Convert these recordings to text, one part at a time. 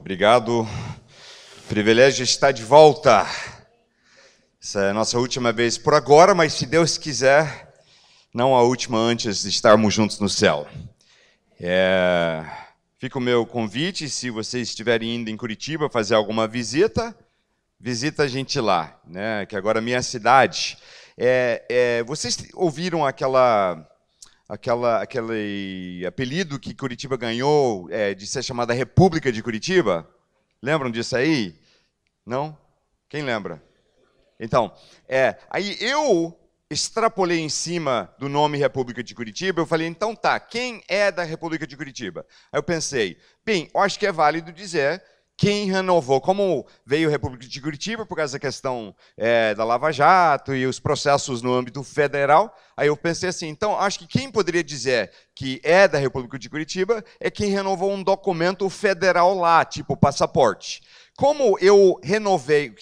Obrigado. Privilégio estar de volta. Essa é a nossa última vez por agora, mas se Deus quiser, não a última antes de estarmos juntos no céu. Fica o meu convite, se vocês estiverem indo em Curitiba fazer alguma visita, visita a gente lá, né? Que agora é minha cidade. Vocês ouviram aquele apelido que Curitiba ganhou de ser chamada República de Curitiba? Lembram disso aí? Não? Quem lembra? Então, aí eu extrapolei em cima do nome República de Curitiba, eu falei, então tá, quem é da República de Curitiba? Aí eu pensei, bem, eu acho que é válido dizer quem renovou, como veio a República de Curitiba por causa da questão da Lava Jato e os processos no âmbito federal, aí eu pensei assim, então acho que quem poderia dizer que é da República de Curitiba é quem renovou um documento federal lá, tipo passaporte. Como eu renovei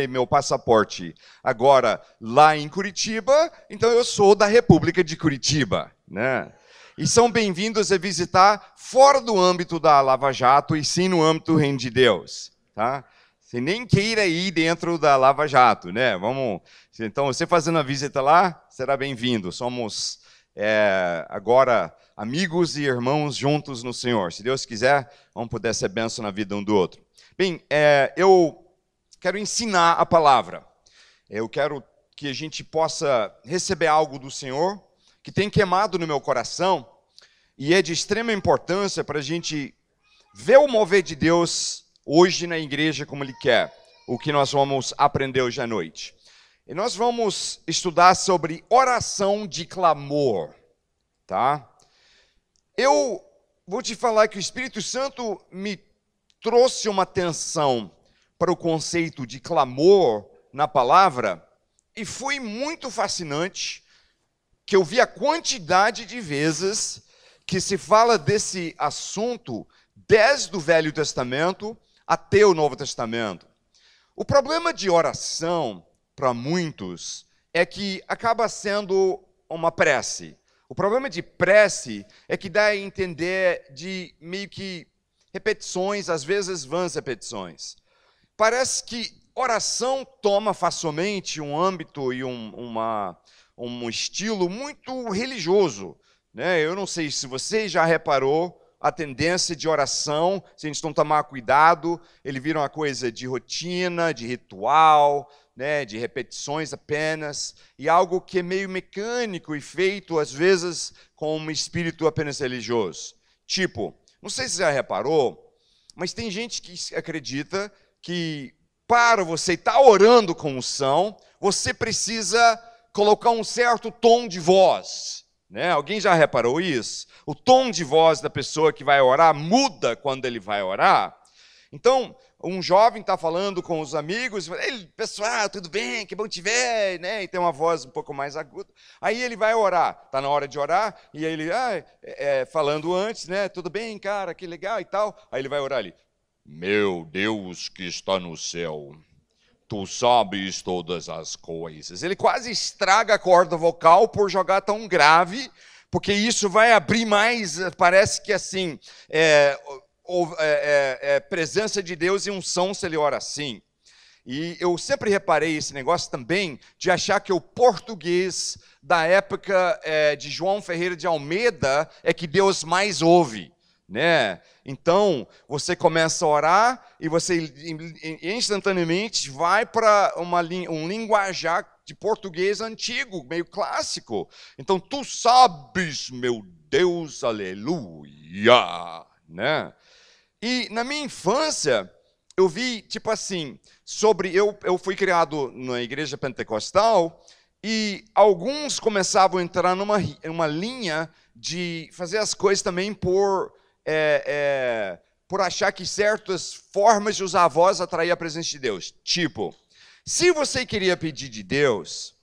meu passaporte agora lá em Curitiba, então eu sou da República de Curitiba, né? E são bem-vindos a visitar fora do âmbito da Lava Jato e sim no âmbito do Reino de Deus, tá? Você nem queira ir dentro da Lava Jato, né? Então, você fazendo a visita lá, será bem-vindo. Somos agora amigos e irmãos juntos no Senhor. Se Deus quiser, vamos poder ser bênção na vida um do outro. Bem, eu quero ensinar a palavra. Eu quero que a gente possa receber algo do Senhor que tem queimado no meu coração e é de extrema importância para a gente ver o mover de Deus hoje na igreja como Ele quer, o que nós vamos aprender hoje à noite. E nós vamos estudar sobre oração de clamor, tá? Eu vou te falar que o Espírito Santo me trouxe uma atenção para o conceito de clamor na palavra e foi muito fascinante que eu vi a quantidade de vezes que se fala desse assunto desde o Velho Testamento até o Novo Testamento. O problema de oração, para muitos, é que acaba sendo uma prece. O problema de prece é que dá a entender de meio que repetições, às vezes vãs repetições. Parece que oração toma facilmente um âmbito e um estilo muito religioso, né? Eu não sei se você já reparou a tendência de oração, se a gente não tomar cuidado, ele vira uma coisa de rotina, de ritual, né? De repetições apenas, e algo que é meio mecânico e feito, às vezes, com um espírito apenas religioso. Tipo, não sei se você já reparou, mas tem gente que acredita que para você estar orando com unção, você precisa colocar um certo tom de voz, né? Alguém já reparou isso? O tom de voz da pessoa que vai orar muda quando ele vai orar. Então, um jovem está falando com os amigos, pessoal, tudo bem, que bom te ver, né? E tem uma voz um pouco mais aguda. Aí ele vai orar, está na hora de orar, e aí ele, falando antes, né? Tudo bem, cara, que legal e tal. Aí ele vai orar ali, meu Deus que está no céu, tu sabes todas as coisas. Ele quase estraga a corda vocal por jogar tão grave, porque isso vai abrir mais, parece que assim, presença de Deus e unção se ele ora assim. E eu sempre reparei esse negócio também de achar que o português da época de João Ferreira de Almeida é que Deus mais ouve, né? Então, você começa a orar e você instantaneamente vai para um linguajar de português antigo, meio clássico. Então, tu sabes, meu Deus, aleluia, né? E na minha infância, eu vi, tipo assim, eu fui criado na igreja pentecostal e alguns começavam a entrar numa linha de fazer as coisas também por achar que certas formas de usar a voz atrair a presença de Deus. Tipo, se você queria pedir de Deus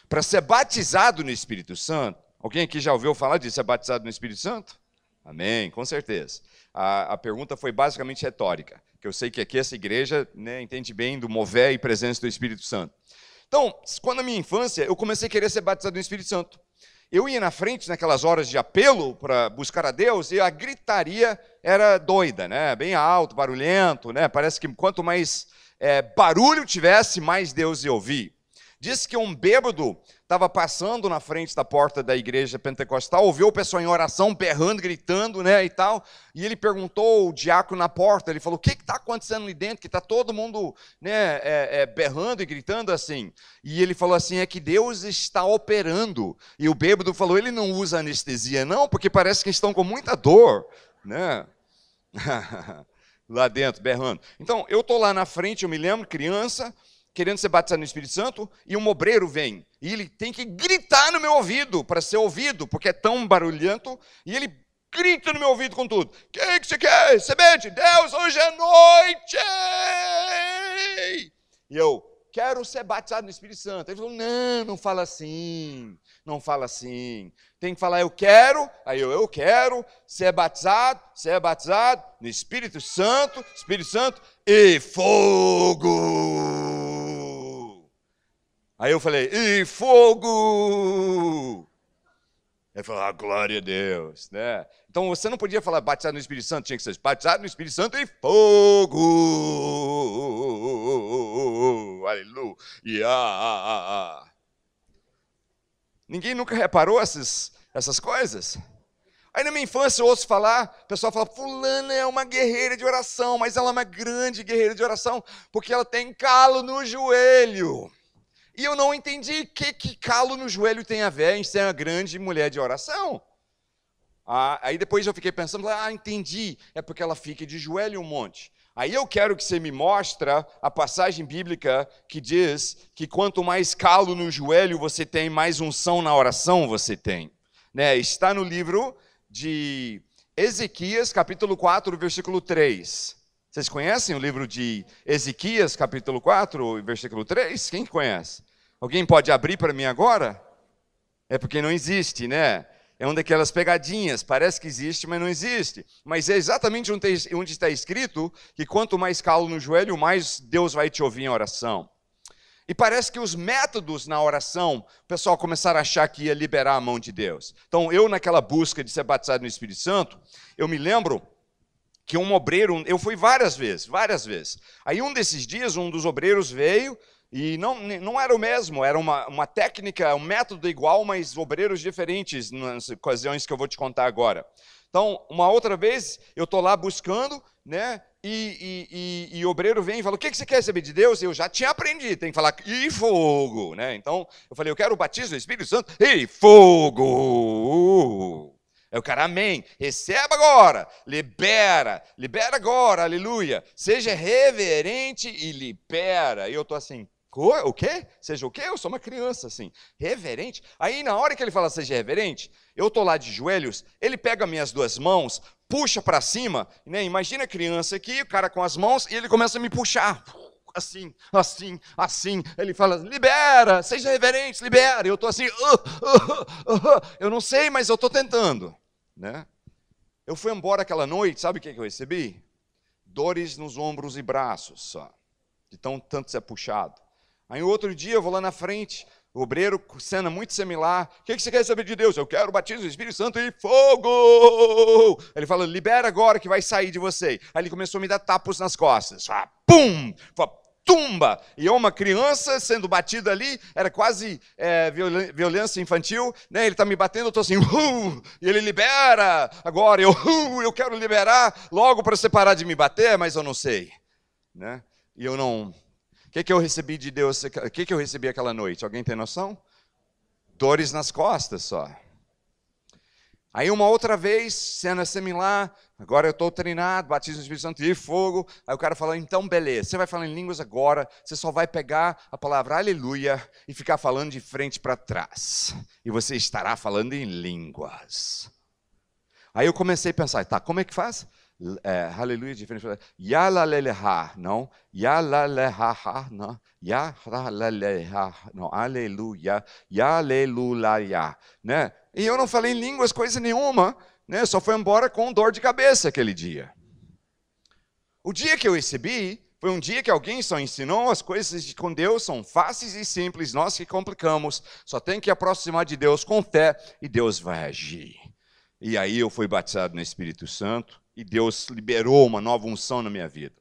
para ser batizado no Espírito Santo, alguém aqui já ouviu falar de ser batizado no Espírito Santo? Amém, com certeza. A pergunta foi basicamente retórica, que eu sei que aqui essa igreja, né, entende bem do mover e presença do Espírito Santo. Então, quando na minha infância, eu comecei a querer ser batizado no Espírito Santo. eu ia na frente naquelas horas de apelo para buscar a Deus, e a gritaria era doida, né? Bem alto, barulhento, né? Parece que quanto mais barulho tivesse, mais Deus ia ouvir. Diz que um bêbado estava passando na frente da porta da igreja pentecostal, ouviu o pessoal em oração, berrando, gritando, né, e tal, e ele perguntou ao diácono na porta, ele falou, o que está acontecendo ali dentro, que está todo mundo, né, berrando e gritando assim? E ele falou assim, é que Deus está operando. E o bêbado falou, ele não usa anestesia não, porque parece que estão com muita dor, né? Lá dentro, berrando. Então, eu estou lá na frente, eu me lembro, criança, querendo ser batizado no Espírito Santo, e um obreiro vem, e ele tem que gritar no meu ouvido, para ser ouvido, porque é tão barulhento, e ele grita no meu ouvido com tudo. O que você quer? Receber de Deus hoje é noite! E eu, quero ser batizado no Espírito Santo. Ele falou, não fala assim, não fala assim. Tem que falar, eu quero, aí eu quero ser batizado no Espírito Santo e fogo. Aí eu falei, e fogo! Ele falou, glória a Deus, né? Então você não podia falar batizado no Espírito Santo, tinha que ser batizado no Espírito Santo e fogo! Aleluia! Ninguém nunca reparou essas coisas? Aí na minha infância eu ouço falar, o pessoal fala, fulana é uma guerreira de oração, mas ela é uma grande guerreira de oração, porque ela tem calo no joelho. E eu não entendi o que calo no joelho tem a ver em ser uma grande mulher de oração. Aí depois eu fiquei pensando, entendi, é porque ela fica de joelho um monte. Aí eu quero que você me mostre a passagem bíblica que diz que quanto mais calo no joelho você tem, mais unção na oração você tem. Né? Está no livro de Ezequias, capítulo 4, versículo 3. Vocês conhecem o livro de Ezequias, capítulo 4, versículo 3? Quem conhece? Alguém pode abrir para mim agora? É porque não existe, né? É uma daquelas pegadinhas, parece que existe, mas não existe. Mas é exatamente onde está escrito que quanto mais calo no joelho, mais Deus vai te ouvir em oração. E parece que os métodos na oração, o pessoal começaram a achar que ia liberar a mão de Deus. Então, eu naquela busca de ser batizado no Espírito Santo, eu me lembro que um obreiro, eu fui várias vezes. Aí um desses dias, um dos obreiros veio, e não era o mesmo, era uma técnica, um método igual, mas obreiros diferentes nas ocasiões que eu vou te contar agora. Então, uma outra vez, eu estou lá buscando, né? E o obreiro vem e fala, o que você quer saber de Deus? Eu já tinha aprendido, tem que falar, e fogo, né? Então, eu falei, eu quero o batismo do Espírito Santo, e fogo! Aí o cara, amém, receba agora, libera agora, aleluia. Seja reverente e libera. E eu estou assim, o quê? Seja o quê? Eu sou uma criança, assim, reverente. Aí na hora que ele fala seja reverente, eu estou lá de joelhos, ele pega minhas duas mãos, puxa para cima, né? Imagina a criança aqui, o cara com as mãos, e ele começa a me puxar. Assim. Ele fala, libera, seja reverente, libera. Eu estou assim, eu não sei, mas eu estou tentando. Né? Eu fui embora aquela noite, sabe o que eu recebi? Dores nos ombros e braços, só. De tanto ser puxado. Aí outro dia eu vou lá na frente, o obreiro, cena muito similar. O que você quer saber de Deus? Eu quero o batismo do Espírito Santo e fogo! Ele fala, libera agora que vai sair de você. Aí ele começou a me dar tapas nas costas. Pum! Tumba! E eu, uma criança sendo batida ali, era quase violência infantil, né? Ele está me batendo, eu estou assim, e ele libera, agora eu quero liberar logo para você parar de me bater, mas eu não sei, né? E eu não... O que eu recebi de Deus, o que eu recebi aquela noite? Alguém tem noção? Dores nas costas só. Aí uma outra vez, cena similar, agora eu estou treinado, batismo do Espírito Santo e fogo. Aí o cara fala, então beleza, você vai falar em línguas agora, você só vai pegar a palavra aleluia e ficar falando de frente para trás. E você estará falando em línguas. Aí eu comecei a pensar, tá, como é que faz? Aleluia de frente para trás. Yalaleleha, não. Yalaleha, não. Yalaleleha, não. Aleluia. Yaleluia, né? E eu não falei em línguas coisa nenhuma, né? Só foi embora com dor de cabeça aquele dia. O dia que eu recebi, Foi um dia que alguém só ensinou as coisas com Deus são fáceis e simples, nós que complicamos, só tem que aproximar de Deus com fé e Deus vai agir. E aí eu fui batizado no Espírito Santo e Deus liberou uma nova unção na minha vida.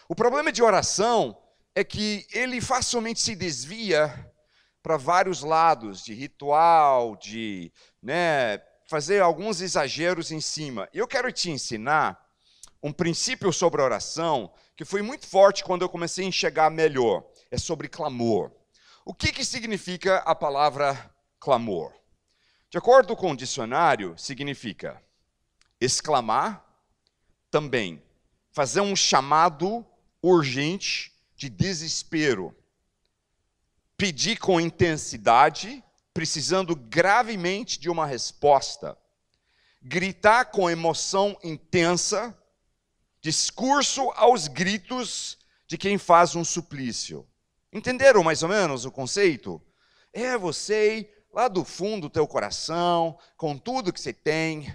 O problema de oração é que ele facilmente se desvia para vários lados, de ritual, de fazer alguns exageros em cima. Eu quero te ensinar um princípio sobre a oração que foi muito forte quando eu comecei a enxergar melhor. É sobre clamor. O que significa a palavra clamor? De acordo com o dicionário, significa exclamar, também fazer um chamado urgente de desespero, pedir com intensidade, precisando gravemente de uma resposta, gritar com emoção intensa, discurso aos gritos de quem faz um suplício. Entenderam mais ou menos o conceito? É você ir lá do fundo do teu coração, com tudo que você tem,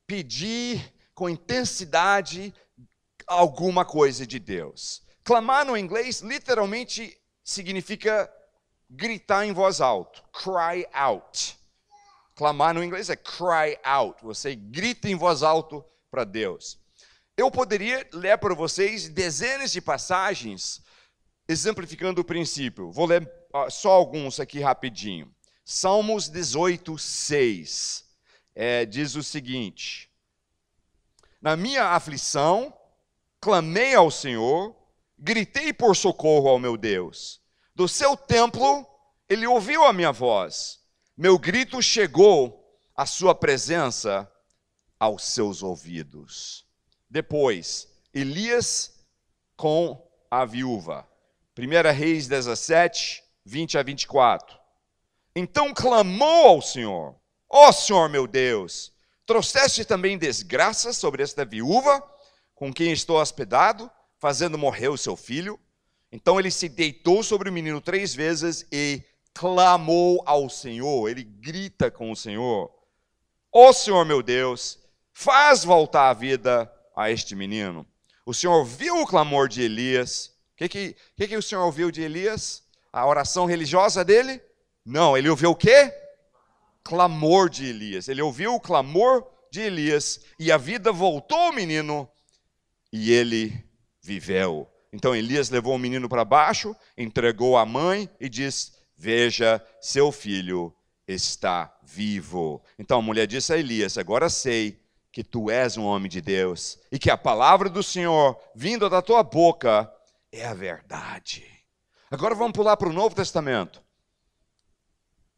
pedir com intensidade alguma coisa de Deus. Clamar no inglês literalmente significa gritar em voz alta, cry out. Clamar no inglês é cry out, você grita em voz alta para Deus. Eu poderia ler para vocês dezenas de passagens exemplificando o princípio. Vou ler só alguns aqui rapidinho. Salmos 18, 6. Diz o seguinte: na minha aflição, clamei ao Senhor, gritei por socorro ao meu Deus. Do seu templo, ele ouviu a minha voz. Meu grito chegou à sua presença, aos seus ouvidos. Depois, Elias com a viúva. 1 Reis 17, 20 a 24. Então clamou ao Senhor: ó Senhor meu Deus, trouxeste também desgraça sobre esta viúva, com quem estou hospedado, fazendo morrer o seu filho? Então ele se deitou sobre o menino 3 vezes e clamou ao Senhor. Ele grita com o Senhor: ó Senhor meu Deus, faz voltar a vida a este menino. O Senhor viu o clamor de Elias. O que o Senhor ouviu de Elias? A oração religiosa dele? Não, ele ouviu o quê? Clamor de Elias. Ele ouviu o clamor de Elias e a vida voltou ao menino e ele viveu. Então Elias levou o menino para baixo, entregou a mãe e disse: veja, seu filho está vivo. Então a mulher disse a Elias: agora sei que tu és um homem de Deus e que a palavra do Senhor vinda da tua boca é a verdade. Agora vamos pular para o Novo Testamento.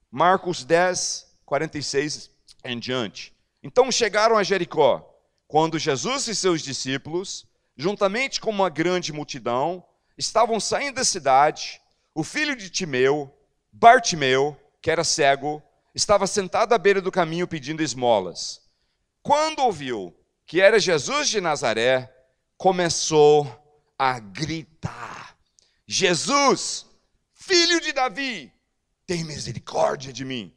Marcos 10, 46 em diante. Então chegaram a Jericó, quando Jesus e seus discípulos, juntamente com uma grande multidão, estavam saindo da cidade. O filho de Timeu, Bartimeu, que era cego, estava sentado à beira do caminho pedindo esmolas. Quando ouviu que era Jesus de Nazaré, começou a gritar: Jesus, filho de Davi, tem misericórdia de mim.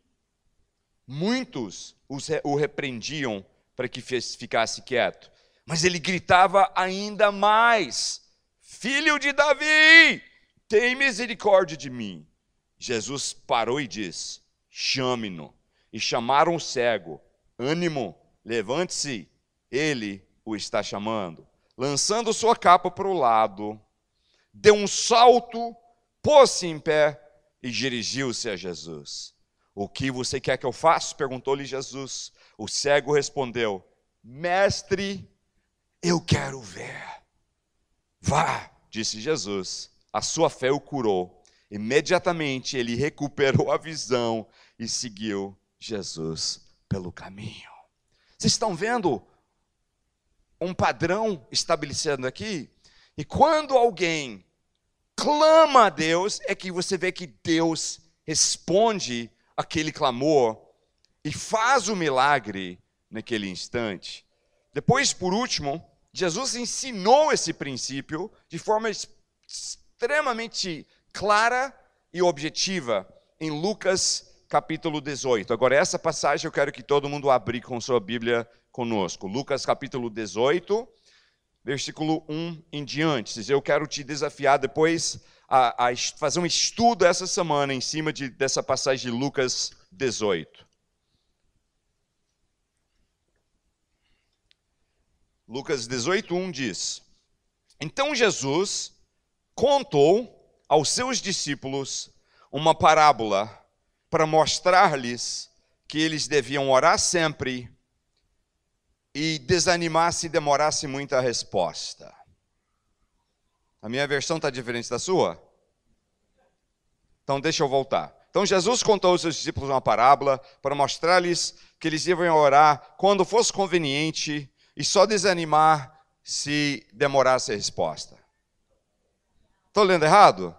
Muitos o repreendiam para que ficasse quieto, mas ele gritava ainda mais: filho de Davi, tem misericórdia de mim. Jesus parou e disse: chame-no. E chamaram o cego: ânimo, levante-se, ele o está chamando. Lançando sua capa para o lado, deu um salto, pôs-se em pé e dirigiu-se a Jesus. O que você quer que eu faça? Perguntou-lhe Jesus. O cego respondeu: mestre, eu quero ver. Vá, disse Jesus, a sua fé o curou. Imediatamente ele recuperou a visão e seguiu Jesus pelo caminho. Vocês estão vendo um padrão estabelecendo aqui? E quando alguém clama a Deus, é que você vê que Deus responde aquele clamor e faz o milagre naquele instante. Depois, por último, Jesus ensinou esse princípio de forma extremamente clara e objetiva em Lucas capítulo 18. Agora, essa passagem eu quero que todo mundo abra com sua Bíblia conosco. Lucas capítulo 18, versículo 1 em diante. Eu quero te desafiar depois a fazer um estudo essa semana em cima dessa passagem de Lucas 18. Lucas 18, 1 diz: Então Jesus contou aos seus discípulos uma parábola para mostrar-lhes que eles deviam orar sempre e desanimar se demorasse muito a resposta. A minha versão está diferente da sua? Então deixa eu voltar. Então Jesus contou aos seus discípulos uma parábola para mostrar-lhes que eles deviam orar quando fosse conveniente e só desanimar se demorasse a resposta. Estou lendo errado?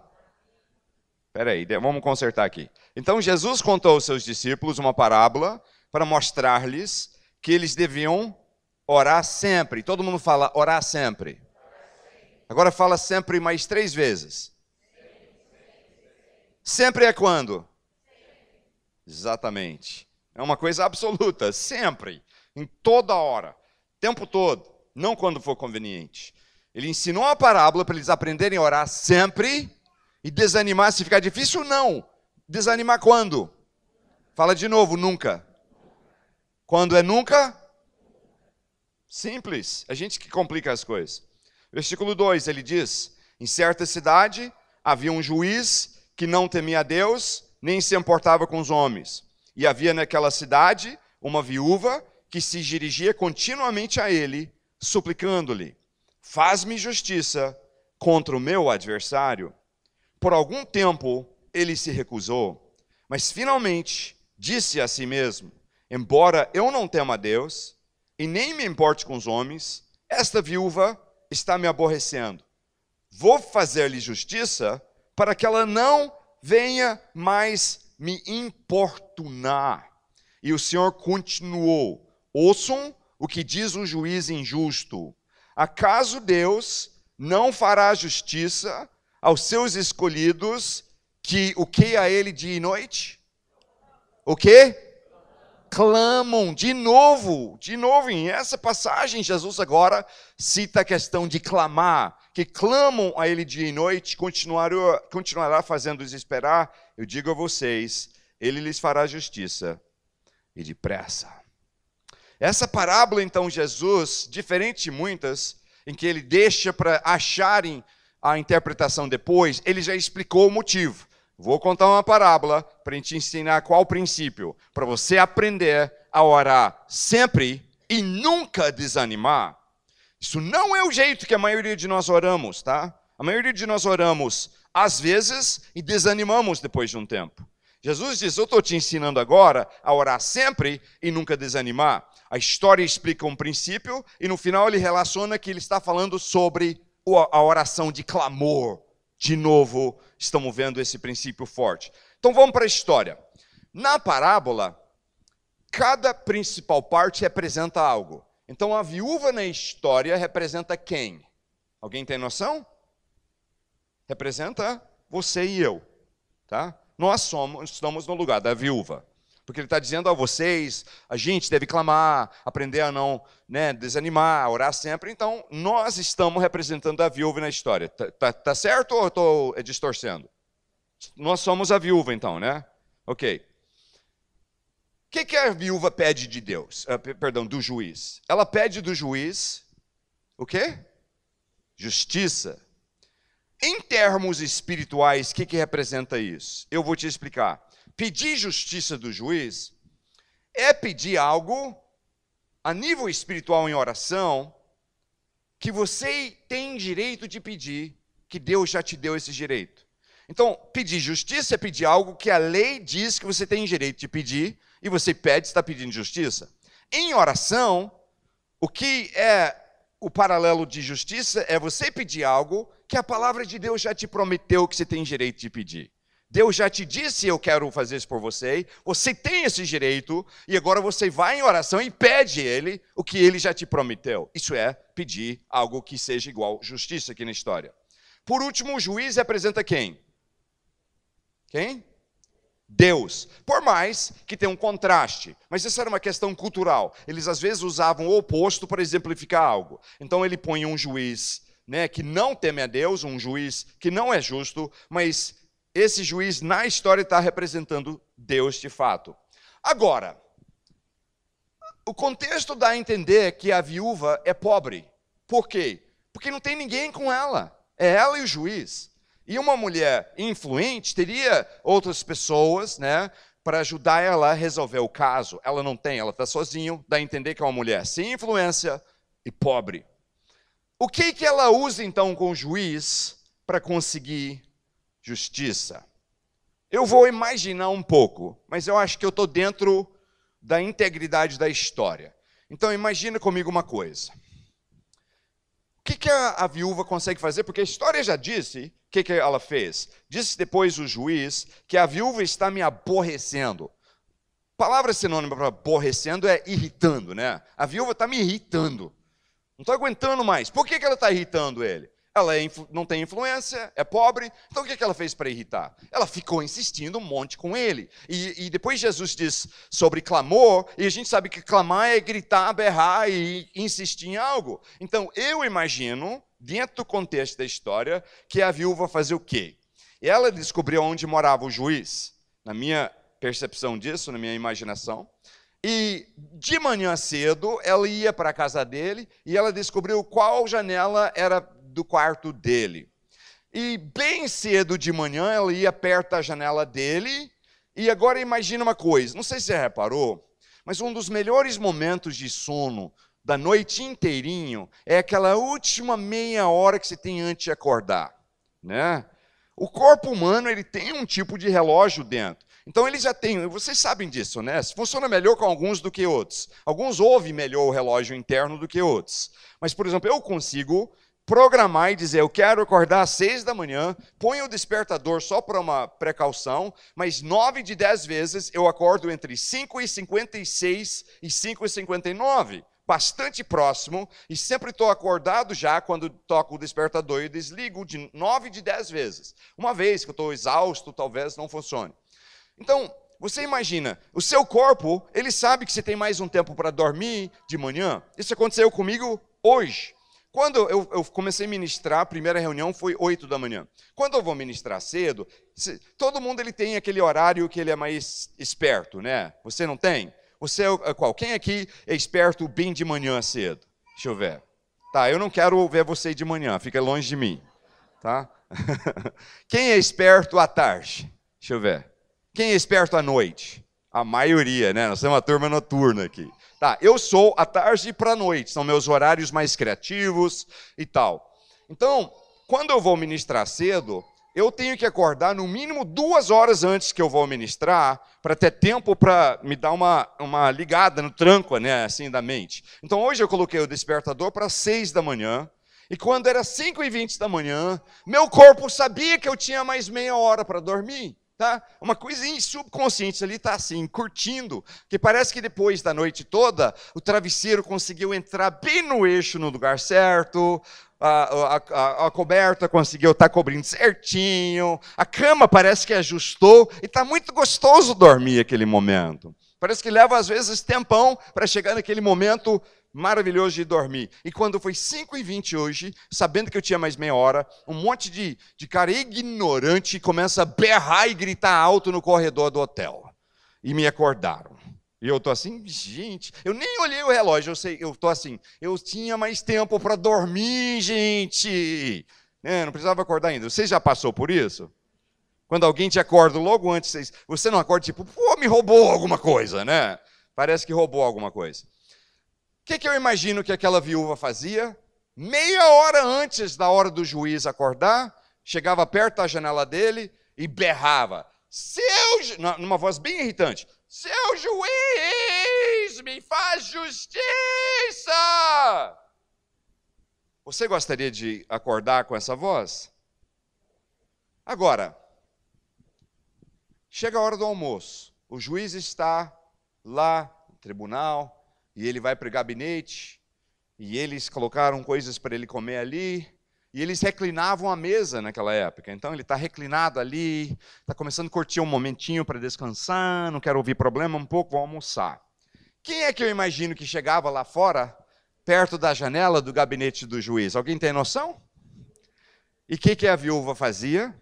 Espera aí, vamos consertar aqui. Então Jesus contou aos seus discípulos uma parábola para mostrar-lhes que eles deviam orar sempre. Todo mundo fala orar sempre. Agora fala sempre mais 3 vezes. Sempre é quando? Exatamente. É uma coisa absoluta, sempre, em toda hora, tempo todo, não quando for conveniente. Ele ensinou a parábola para eles aprenderem a orar sempre e desanimar se ficar difícil, não. Desanimar quando? Fala de novo, nunca. Quando é nunca? Simples, a gente que complica as coisas. Versículo 2, ele diz: Em certa cidade havia um juiz que não temia a Deus, nem se importava com os homens. E havia naquela cidade uma viúva que se dirigia continuamente a ele, suplicando-lhe: Faz-me justiça contra o meu adversário. Por algum tempo ele se recusou, mas finalmente disse a si mesmo: Embora eu não tema a Deus, e nem me importe com os homens, esta viúva está me aborrecendo. Vou fazer-lhe justiça para que ela não venha mais me importunar. E o Senhor continuou: Ouçam o que diz o juiz injusto. Acaso Deus não fará justiça aos seus escolhidos que o que a ele dia e noite? O quê? Clamam de novo, em essa passagem Jesus agora cita a questão de clamar, que clamam a ele dia e noite, continuará fazendo-os esperar. Eu digo a vocês, ele lhes fará justiça e depressa. Essa parábola então Jesus, diferente de muitas, em que ele deixa para acharem a interpretação depois, ele já explicou o motivo. Vou contar uma parábola para te ensinar qual o princípio, para você aprender a orar sempre e nunca desanimar. Isso não é o jeito que a maioria de nós oramos, tá? A maioria de nós oramos às vezes e desanimamos depois de um tempo. Jesus diz: eu estou te ensinando agora a orar sempre e nunca desanimar. A história explica um princípio e no final ele relaciona que ele está falando sobre a oração de clamor. De novo, estamos vendo esse princípio forte. Então vamos para a história. Na parábola, cada principal parte representa algo. Então a viúva na história representa quem? Alguém tem noção? Representa você e eu, tá? Nós estamos no lugar da viúva. Porque ele está dizendo a vocês, a gente deve clamar, aprender a não desanimar, orar sempre. Então, nós estamos representando a viúva na história. Tá certo ou eu estou distorcendo? Nós somos a viúva, então, né? Ok. O que a viúva pede de Deus? Do juiz. Ela pede do juiz o quê? Justiça. Em termos espirituais, o que representa isso? Eu vou te explicar. Pedir justiça do juiz é pedir algo a nível espiritual em oração que você tem direito de pedir, que Deus já te deu esse direito. Então, pedir justiça é pedir algo que a lei diz que você tem direito de pedir e você pede, está pedindo justiça. Em oração, o que é o paralelo de justiça é você pedir algo que a palavra de Deus já te prometeu que você tem direito de pedir. Deus já te disse: eu quero fazer isso por você, você tem esse direito, e agora você vai em oração e pede ele o que ele já te prometeu. Isso é pedir algo que seja igual justiça aqui na história. Por último, o juiz representa quem? Quem? Deus. Por mais que tenha um contraste. Mas isso era uma questão cultural. Eles às vezes usavam o oposto para exemplificar algo. Então ele põe um juiz, né, que não teme a Deus, um juiz que não é justo, mas esse juiz na história está representando Deus de fato. Agora, o contexto dá a entender que a viúva é pobre. Por quê? Porque não tem ninguém com ela. É ela e o juiz. E uma mulher influente teria outras pessoas, né, para ajudar ela a resolver o caso. Ela não tem, ela está sozinha, dá a entender que é uma mulher sem influência e pobre. O que ela usa então com o juiz para conseguir justiça? Eu vou imaginar um pouco, mas eu acho que eu estou dentro da integridade da história. Então imagina comigo uma coisa. O que a viúva consegue fazer? Porque a história já disse o que ela fez. Disse depois o juiz que a viúva está me aborrecendo. Palavra sinônima para aborrecendo é irritando, né? A viúva está me irritando. Não estou aguentando mais. Por que ela está irritando ele? Ela não tem influência, é pobre. Então o que ela fez para irritar? Ela ficou insistindo um monte com ele. E depois Jesus diz sobre clamor, e a gente sabe que clamar é gritar, berrar e insistir em algo. Então eu imagino, dentro do contexto da história, que a viúva fazia o quê? E ela descobriu onde morava o juiz, na minha percepção disso, na minha imaginação. E de manhã cedo, ela ia para a casa dele e ela descobriu qual janela era do quarto dele. E bem cedo de manhã, ela ia perto da janela dele. E agora imagina uma coisa, não sei se você reparou, mas um dos melhores momentos de sono da noite inteirinho é aquela última meia hora que você tem antes de acordar, né? O corpo humano, ele tem um tipo de relógio dentro. Então ele já tem, vocês sabem disso, né? Funciona melhor com alguns do que outros. Alguns ouvem melhor o relógio interno do que outros. Mas, por exemplo, eu consigo programar e dizer, eu quero acordar às 6 da manhã, ponho o despertador só para uma precaução, mas 9 de 10 vezes eu acordo entre 5h56 e 5h59. Bastante próximo, e sempre estou acordado já quando toco o despertador e desligo de 9 de 10 vezes. Uma vez que eu estou exausto, talvez não funcione. Então, você imagina, o seu corpo, ele sabe que você tem mais um tempo para dormir de manhã. Isso aconteceu comigo hoje. Quando eu comecei a ministrar, a primeira reunião foi 8 da manhã. Quando eu vou ministrar cedo, todo mundo ele tem aquele horário que ele é mais esperto, né? Você não tem? Você é qual? Quem aqui é esperto bem de manhã cedo? Deixa eu ver. Tá, eu não quero ver você de manhã, fica longe de mim. Tá? Quem é esperto à tarde? Deixa eu ver. Quem é esperto à noite? A maioria, né? Nós temos uma turma noturna aqui. Tá, eu sou à tarde para a noite, são meus horários mais criativos e tal. Então, quando eu vou ministrar cedo, eu tenho que acordar no mínimo 2 horas antes que eu vou ministrar, para ter tempo para me dar uma ligada no tranco, né, assim, da mente. Então, hoje eu coloquei o despertador para 6 da manhã, e quando era 5h20 da manhã, meu corpo sabia que eu tinha mais meia hora para dormir. Tá? Uma coisinha subconsciente ali está assim, curtindo, que parece que depois da noite toda, o travesseiro conseguiu entrar bem no eixo, no lugar certo, a coberta conseguiu estar cobrindo certinho, a cama parece que ajustou, e está muito gostoso dormir aquele momento. Parece que leva às vezes tempão para chegar naquele momento maravilhoso de dormir. E quando foi 5h20 hoje, sabendo que eu tinha mais meia hora, um monte de cara ignorante começa a berrar e gritar alto no corredor do hotel. E me acordaram. E eu tô assim, gente, eu nem olhei o relógio, eu tô assim, eu tinha mais tempo para dormir, gente. Não precisava acordar ainda. Você já passou por isso? Quando alguém te acorda logo antes, você não acorda tipo, pô, me roubou alguma coisa, né? Parece que roubou alguma coisa. O que eu imagino que aquela viúva fazia? Meia hora antes da hora do juiz acordar, chegava perto da janela dele e berrava, numa voz bem irritante, seu juiz, me faz justiça! Você gostaria de acordar com essa voz? Agora, chega a hora do almoço, o juiz está lá no tribunal, e ele vai para o gabinete, e eles colocaram coisas para ele comer ali, E eles reclinavam a mesa naquela época. Então ele está reclinado ali, está começando a curtir um momentinho para descansar, não quero ouvir problema, um pouco, vou almoçar. Quem é que eu imagino que chegava lá fora, perto da janela do gabinete do juiz? Alguém tem noção? E o que a viúva fazia?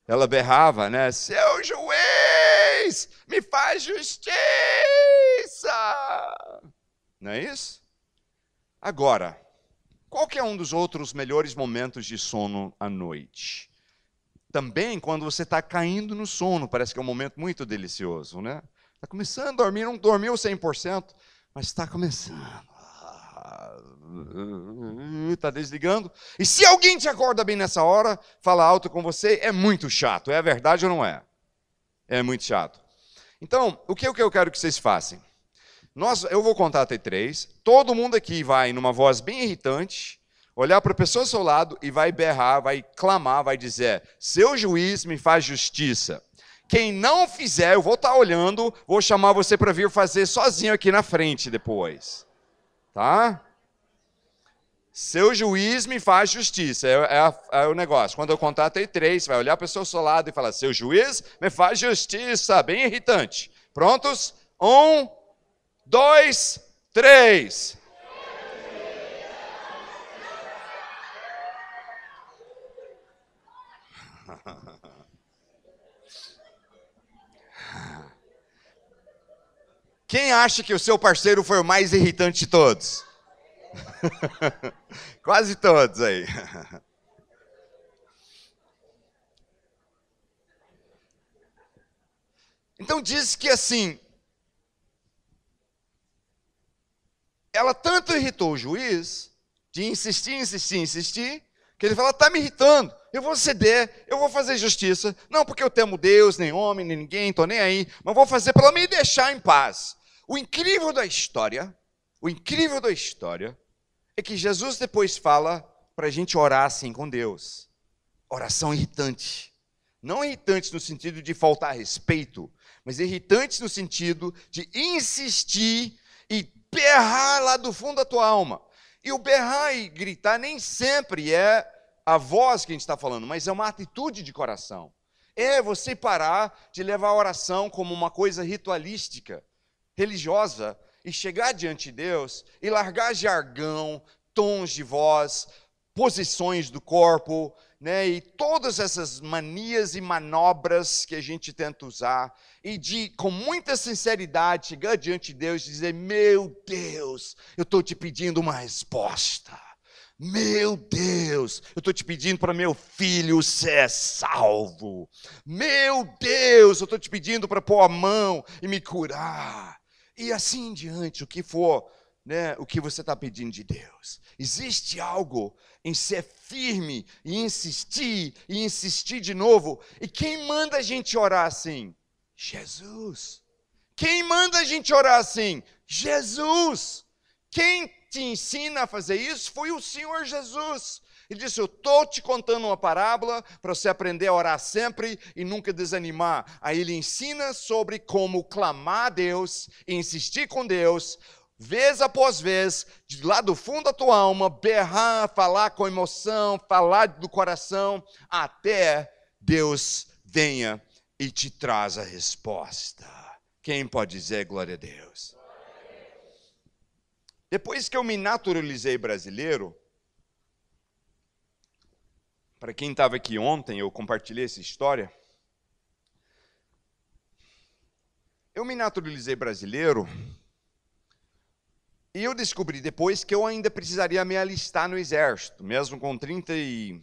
Ela berrava, né? Seu juiz, me faz justiça! Não é isso? Agora, qual que é um dos outros melhores momentos de sono à noite? Também quando você está caindo no sono, parece que é um momento muito delicioso, né? Está começando a dormir, não dormiu 100%, mas está começando. Está desligando. E se alguém te acorda bem nessa hora, fala alto com você, é muito chato. É verdade ou não é? É muito chato. Então, o que eu quero que vocês façam? Eu vou contar até 3. Todo mundo aqui vai, numa voz bem irritante, olhar para a pessoa ao seu lado e vai berrar, vai clamar, vai dizer, seu juiz me faz justiça. Quem não fizer, eu vou estar olhando, vou chamar você para vir fazer sozinho aqui na frente depois. Tá? Seu juiz me faz justiça. É o negócio. Quando eu contar até 3, vai olhar para o seu lado e falar, seu juiz me faz justiça. Bem irritante. Prontos? 1, 2, 3. Quem acha que o seu parceiro foi o mais irritante de todos? Quase todos aí. Então diz que assim, ela tanto irritou o juiz, de insistir, que ele fala, está me irritando, eu vou ceder, eu vou fazer justiça, não porque eu temo Deus, nem homem, nem ninguém, estou nem aí, mas vou fazer para me deixar em paz. O incrível da história é que Jesus depois fala para a gente orar assim com Deus. Oração irritante. Não irritante no sentido de faltar respeito, mas irritante no sentido de insistir e berrar lá do fundo da tua alma. E o berrar e gritar nem sempre é a voz que a gente está falando, mas é uma atitude de coração. É você parar de levar a oração como uma coisa ritualística, religiosa, e chegar diante de Deus e largar jargão, tons de voz, posições do corpo, né, e todas essas manias e manobras que a gente tenta usar, e com muita sinceridade, chegar diante de Deus e dizer, meu Deus, eu estou te pedindo uma resposta. Meu Deus, eu estou te pedindo para meu filho ser salvo. Meu Deus, eu estou te pedindo para pôr a mão e me curar. E assim em diante, o que for, né, o que você está pedindo de Deus. Existe algo em ser firme e insistir de novo. E quem manda a gente orar assim? Jesus. Quem manda a gente orar assim? Jesus. Quem te ensina a fazer isso foi o Senhor Jesus. Ele disse, eu estou te contando uma parábola para você aprender a orar sempre e nunca desanimar. Aí ele ensina sobre como clamar a Deus, insistir com Deus, vez após vez, de lá do fundo da tua alma, berrar, falar com emoção, falar do coração, até Deus venha e te traz a resposta. Quem pode dizer glória a Deus? Depois que eu me naturalizei brasileiro, para quem estava aqui ontem, eu compartilhei essa história. Eu me naturalizei brasileiro e eu descobri depois que eu ainda precisaria me alistar no exército, mesmo com 30 e...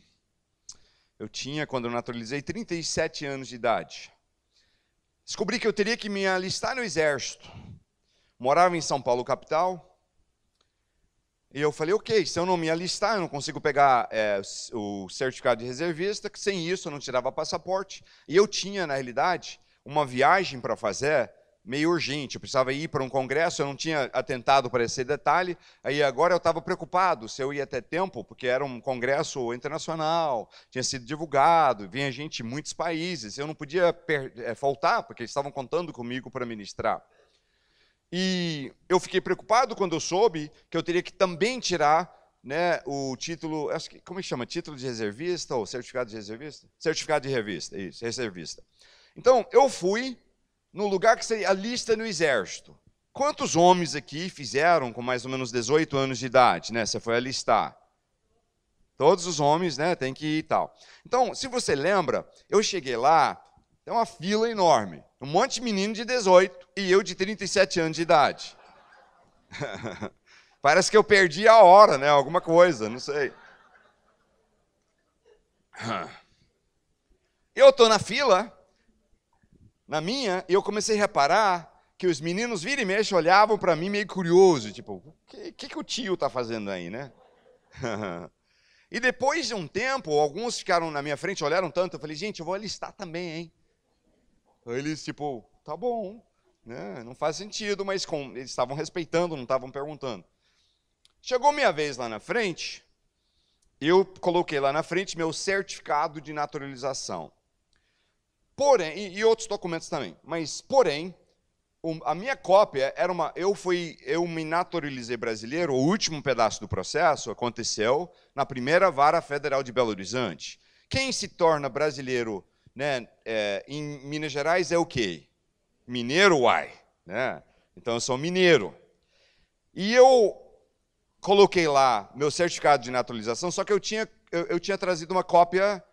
Eu tinha, quando eu naturalizei, 37 anos de idade. Descobri que eu teria que me alistar no exército. Morava em São Paulo, capital. E eu falei, ok, se eu não me alistar, eu não consigo pegar o certificado de reservista, que sem isso eu não tirava passaporte. E eu tinha, na realidade, uma viagem para fazer meio urgente. Eu precisava ir para um congresso, eu não tinha atentado para esse detalhe. Aí agora eu estava preocupado se eu ia ter tempo, porque era um congresso internacional, tinha sido divulgado, vinha gente de muitos países. Eu não podia faltar, porque eles estavam contando comigo para ministrar. E eu fiquei preocupado quando eu soube que eu teria que também tirar né, o título, acho que, como é que chama? Título de reservista ou certificado de reservista? Certificado de revista, isso, reservista. Então, eu fui no lugar que seria a lista no exército. Quantos homens aqui fizeram com mais ou menos 18 anos de idade, né? Você foi alistar. Todos os homens, né, tem que ir e tal. Então, se você lembra, eu cheguei lá, tem uma fila enorme, um monte de menino de 18 e eu de 37 anos de idade. Parece que eu perdi a hora, né? Alguma coisa, não sei. Eu estou na fila, na minha, e eu comecei a reparar que os meninos vira e mexe olhavam para mim meio curioso, tipo, o que o tio está fazendo aí, né? E depois de um tempo, alguns ficaram na minha frente, olharam tanto, eu falei, gente, eu vou alistar também, hein? Eles, tipo, tá bom, né? Não faz sentido, mas eles estavam respeitando, não estavam perguntando. Chegou minha vez lá na frente, eu coloquei lá na frente meu certificado de naturalização. Porém, e outros documentos também, mas, porém, a minha cópia era uma... Eu me naturalizei brasileiro, o último pedaço do processo aconteceu na primeira vara federal de Belo Horizonte. Quem se torna brasileiro, né, em Minas Gerais é o quê? Mineiro, uai. Né? Então, eu sou mineiro. E eu coloquei lá meu certificado de naturalização, só que eu tinha trazido uma cópia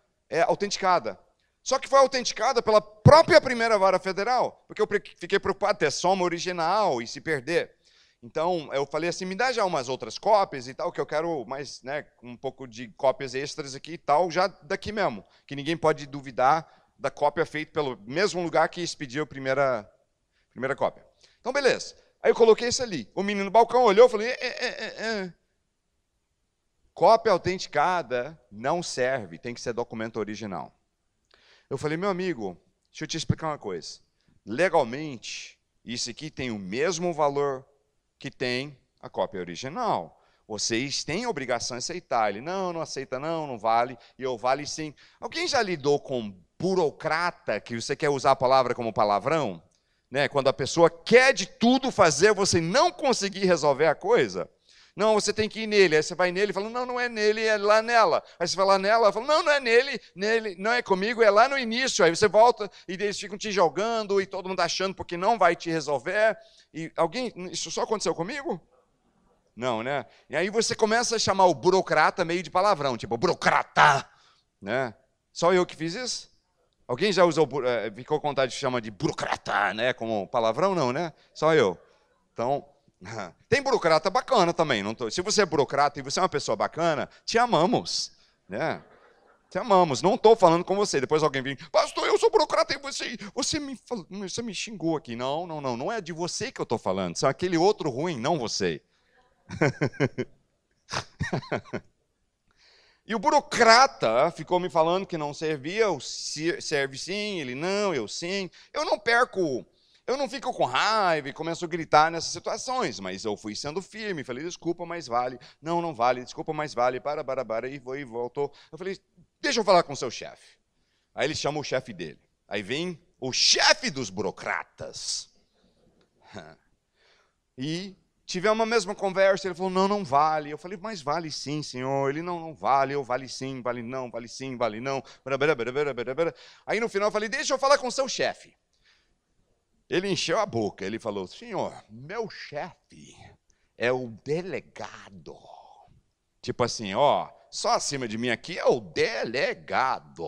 autenticada. Só que foi autenticada pela própria primeira vara federal, porque eu fiquei preocupado ter soma original e se perder. Então, eu falei assim, me dá já umas outras cópias e tal, que eu quero mais, né, um pouco de cópias extras aqui e tal, já daqui mesmo, que ninguém pode duvidar da cópia feita pelo mesmo lugar que expediu a primeira cópia. Então, beleza. Aí eu coloquei isso ali. O menino no balcão olhou e falei, cópia autenticada não serve, tem que ser documento original. Eu falei, meu amigo, deixa eu te explicar uma coisa. Legalmente, isso aqui tem o mesmo valor que tem a cópia original. Vocês têm a obrigação de aceitar. Ele, não aceita não, não vale. E eu, vale sim. Alguém já lidou com burocrata, que você quer usar a palavra como palavrão? Né? Quando a pessoa quer de tudo fazer, você não conseguir resolver a coisa? Não, você tem que ir nele. Aí você vai nele e fala, não é nele, é lá nela. Aí você vai lá nela, fala, não é nele, não é comigo, é lá no início. Aí você volta e eles ficam te jogando e todo mundo achando porque não vai te resolver. E isso só aconteceu comigo? Não, né? E aí você começa a chamar o burocrata meio de palavrão, tipo, burocrata, né? Só eu que fiz isso? Alguém já usou, ficou com vontade de chamar de burocrata, né? Como palavrão, não, né? Só eu. Então... Tem burocrata bacana também. Se você é burocrata e você é uma pessoa bacana, te amamos. Né? Te amamos. Não estou falando com você. Depois alguém vem, pastor, eu sou burocrata e você me xingou aqui. Não é de você que eu estou falando. São aquele outro ruim, não você. E o burocrata ficou me falando que não servia. Serve sim, ele não, eu sim. Eu não fico com raiva e começo a gritar nessas situações, mas eu fui sendo firme, falei, desculpa, mas vale. Não vale, desculpa, mas vale, para, e foi e voltou. Eu falei, deixa eu falar com o seu chefe. Aí ele chama o chefe dele. Aí vem o chefe dos burocratas. E tivemos a mesma conversa, ele falou, não vale. Eu falei, mas vale sim, senhor. Ele, não vale, eu vale sim, vale não, vale sim, vale não. Aí no final eu falei, deixa eu falar com o seu chefe. Ele encheu a boca, ele falou, senhor, meu chefe é o delegado. Tipo assim, só acima de mim aqui é o delegado.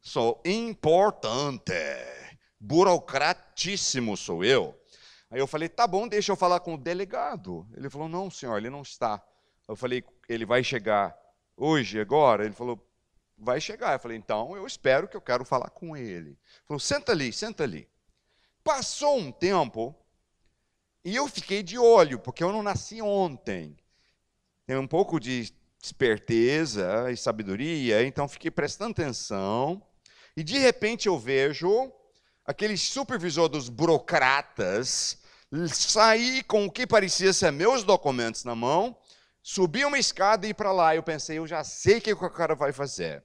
Sou importante, burocratíssimo sou eu. Aí eu falei, tá bom, deixa eu falar com o delegado. Ele falou, não, senhor, ele não está. Eu falei, ele vai chegar hoje, agora? Ele falou, vai chegar. Eu falei, então eu espero que eu quero falar com ele. Ele falou, senta ali. Passou um tempo e eu fiquei de olho, porque eu não nasci ontem. Tenho um pouco de esperteza e sabedoria, então fiquei prestando atenção. E de repente eu vejo aquele supervisor dos burocratas sair com o que parecia ser meus documentos na mão, subir uma escada e ir para lá. Eu pensei, eu já sei o que o cara vai fazer.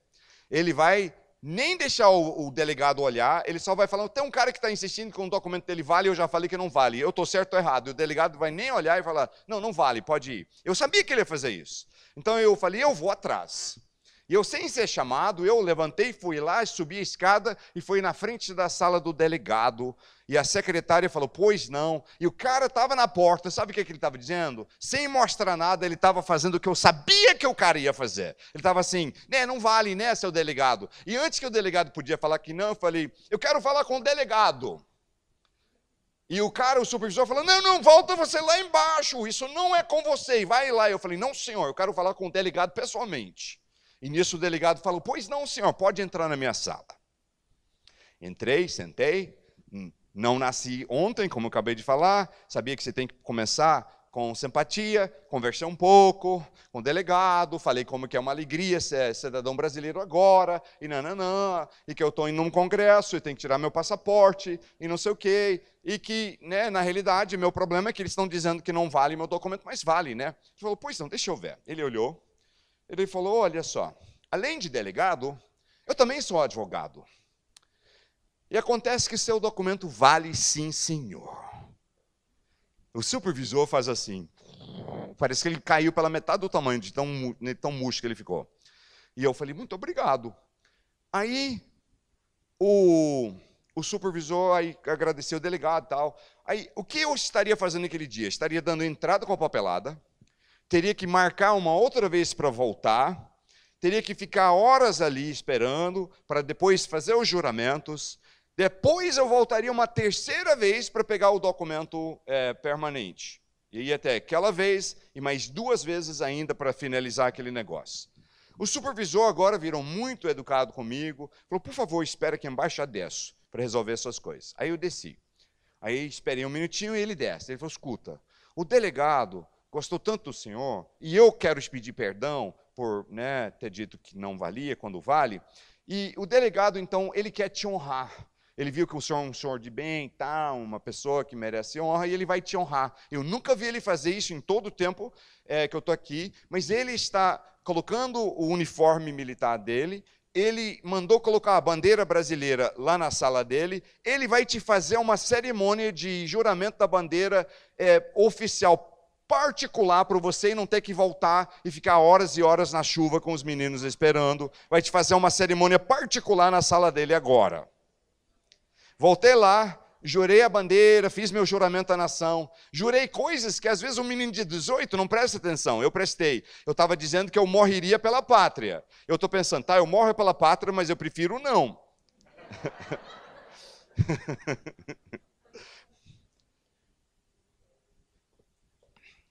Ele vai nem deixar o delegado olhar, ele só vai falar, tem um cara que está insistindo que um documento dele vale, eu já falei que não vale, eu estou certo ou errado. E o delegado vai nem olhar e falar, não, não vale, pode ir. Eu sabia que ele ia fazer isso. Então eu falei, eu vou atrás. E eu, sem ser chamado, eu levantei, fui lá, subi a escada e fui na frente da sala do delegado. E a secretária falou, pois não. E o cara estava na porta, sabe o que ele estava dizendo? Sem mostrar nada, ele estava fazendo o que eu sabia que o cara ia fazer. Ele estava assim, né, não vale, né, seu delegado? E antes que o delegado podia falar que não, eu falei, eu quero falar com o delegado. E o cara, o supervisor, falou, não, não, volta você lá embaixo, isso não é com você, e vai lá. Eu falei, não, senhor, eu quero falar com o delegado pessoalmente. E nisso o delegado falou, pois não, senhor, pode entrar na minha sala. Entrei, sentei, não nasci ontem, como eu acabei de falar, sabia que você tem que começar com simpatia, conversei um pouco com o delegado, falei como que é uma alegria ser cidadão brasileiro agora, e nananã, e que eu estou indo num congresso, e tenho que tirar meu passaporte, e não sei o quê, e que, né, na realidade, meu problema é que eles estão dizendo que não vale meu documento, mas vale, né? Ele falou, pois não, deixa eu ver. Ele olhou, ele falou, olha só, além de delegado, eu também sou advogado. E acontece que seu documento vale sim, senhor. O supervisor faz assim, parece que ele caiu pela metade do tamanho, de tão murcho que ele ficou. E eu falei, muito obrigado. Aí, o supervisor aí agradeceu o delegado e tal. Aí, o que eu estaria fazendo naquele dia? Estaria dando entrada com a papelada, teria que marcar uma outra vez para voltar, teria que ficar horas ali esperando, para depois fazer os juramentos. Depois eu voltaria uma terceira vez para pegar o documento permanente. E ia até aquela vez e mais 2 vezes ainda para finalizar aquele negócio. O supervisor agora virou muito educado comigo, falou, por favor, espera aqui embaixo, já desço, para resolver suas coisas. Aí eu desci. Aí esperei um minutinho e ele desce. Ele falou, escuta, o delegado gostou tanto do senhor, e eu quero te pedir perdão por, né, ter dito que não valia quando vale. E o delegado, então, ele quer te honrar. Ele viu que o senhor é um senhor de bem, tá, uma pessoa que merece honra, e ele vai te honrar. Eu nunca vi ele fazer isso em todo o tempo que eu estou aqui, mas ele está colocando o uniforme militar dele, ele mandou colocar a bandeira brasileira lá na sala dele, ele vai te fazer uma cerimônia de juramento da bandeira oficial, particular, para você não ter que voltar e ficar horas e horas na chuva com os meninos esperando, vai te fazer uma cerimônia particular na sala dele agora. Voltei lá, jurei a bandeira, fiz meu juramento à nação, jurei coisas que às vezes um menino de 18 não presta atenção, eu prestei. Eu estava dizendo que eu morreria pela pátria. Eu estou pensando, tá, eu morro pela pátria, mas eu prefiro não.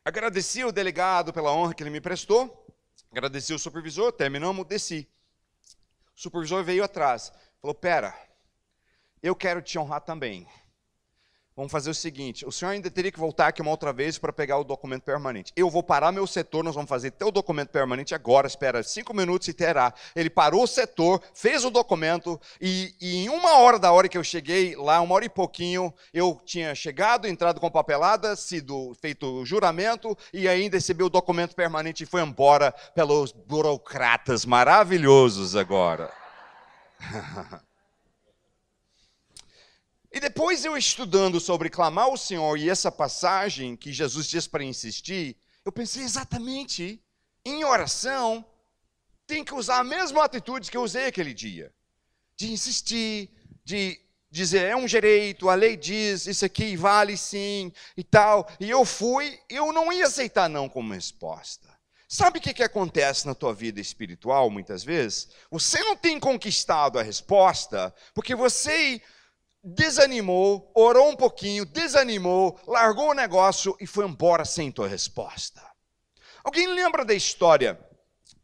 Agradeci o delegado pela honra que ele me prestou, agradeci o supervisor, terminamos, desci. O supervisor veio atrás, falou, pera, eu quero te honrar também. Vamos fazer o seguinte, o senhor ainda teria que voltar aqui uma outra vez para pegar o documento permanente. Eu vou parar meu setor, nós vamos fazer teu documento permanente agora, espera 5 minutos e terá. Ele parou o setor, fez o documento, e em 1 hora da hora que eu cheguei lá, 1 hora e pouquinho, eu tinha chegado, entrado com papelada, sido feito o juramento, e ainda recebi o documento permanente e foi embora pelos burocratas maravilhosos agora. E depois eu estudando sobre clamar ao Senhor e essa passagem que Jesus diz para insistir, eu pensei exatamente, em oração, tem que usar a mesma atitude que eu usei aquele dia. De insistir, de dizer, é um direito, a lei diz, isso aqui vale sim, e tal. E eu fui, eu não ia aceitar não como resposta. Sabe o que acontece na tua vida espiritual, muitas vezes? Você não tem conquistado a resposta, porque você desanimou, orou um pouquinho, desanimou, largou o negócio e foi embora sem tua resposta. Alguém lembra da história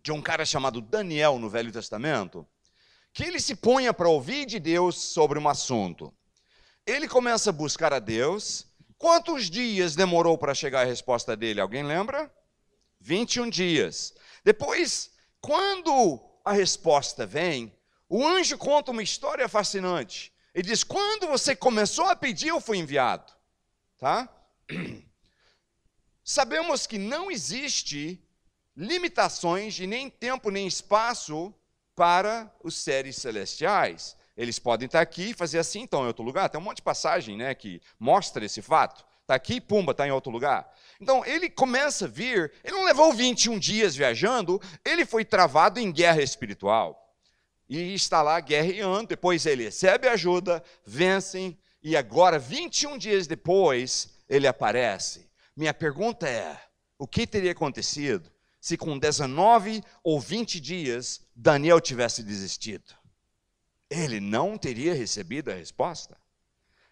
de um cara chamado Daniel no Velho Testamento? Que ele se punha para ouvir de Deus sobre um assunto. Ele começa a buscar a Deus. Quantos dias demorou para chegar a resposta dele? Alguém lembra? 21 dias. Depois, quando a resposta vem, o anjo conta uma história fascinante. Ele diz, quando você começou a pedir, eu fui enviado. Tá? Sabemos que não existe limitações de nem tempo nem espaço para os seres celestiais. Eles podem estar aqui e fazer assim, então, em outro lugar. Tem um monte de passagem, né, que mostra esse fato. Está aqui, pumba, está em outro lugar. Então, ele começa a vir, ele não levou 21 dias viajando, ele foi travado em guerra espiritual. E está lá guerreando, depois ele recebe ajuda, vencem, e agora, 21 dias depois, ele aparece. Minha pergunta é, o que teria acontecido se com 19 ou 20 dias Daniel tivesse desistido? Ele não teria recebido a resposta.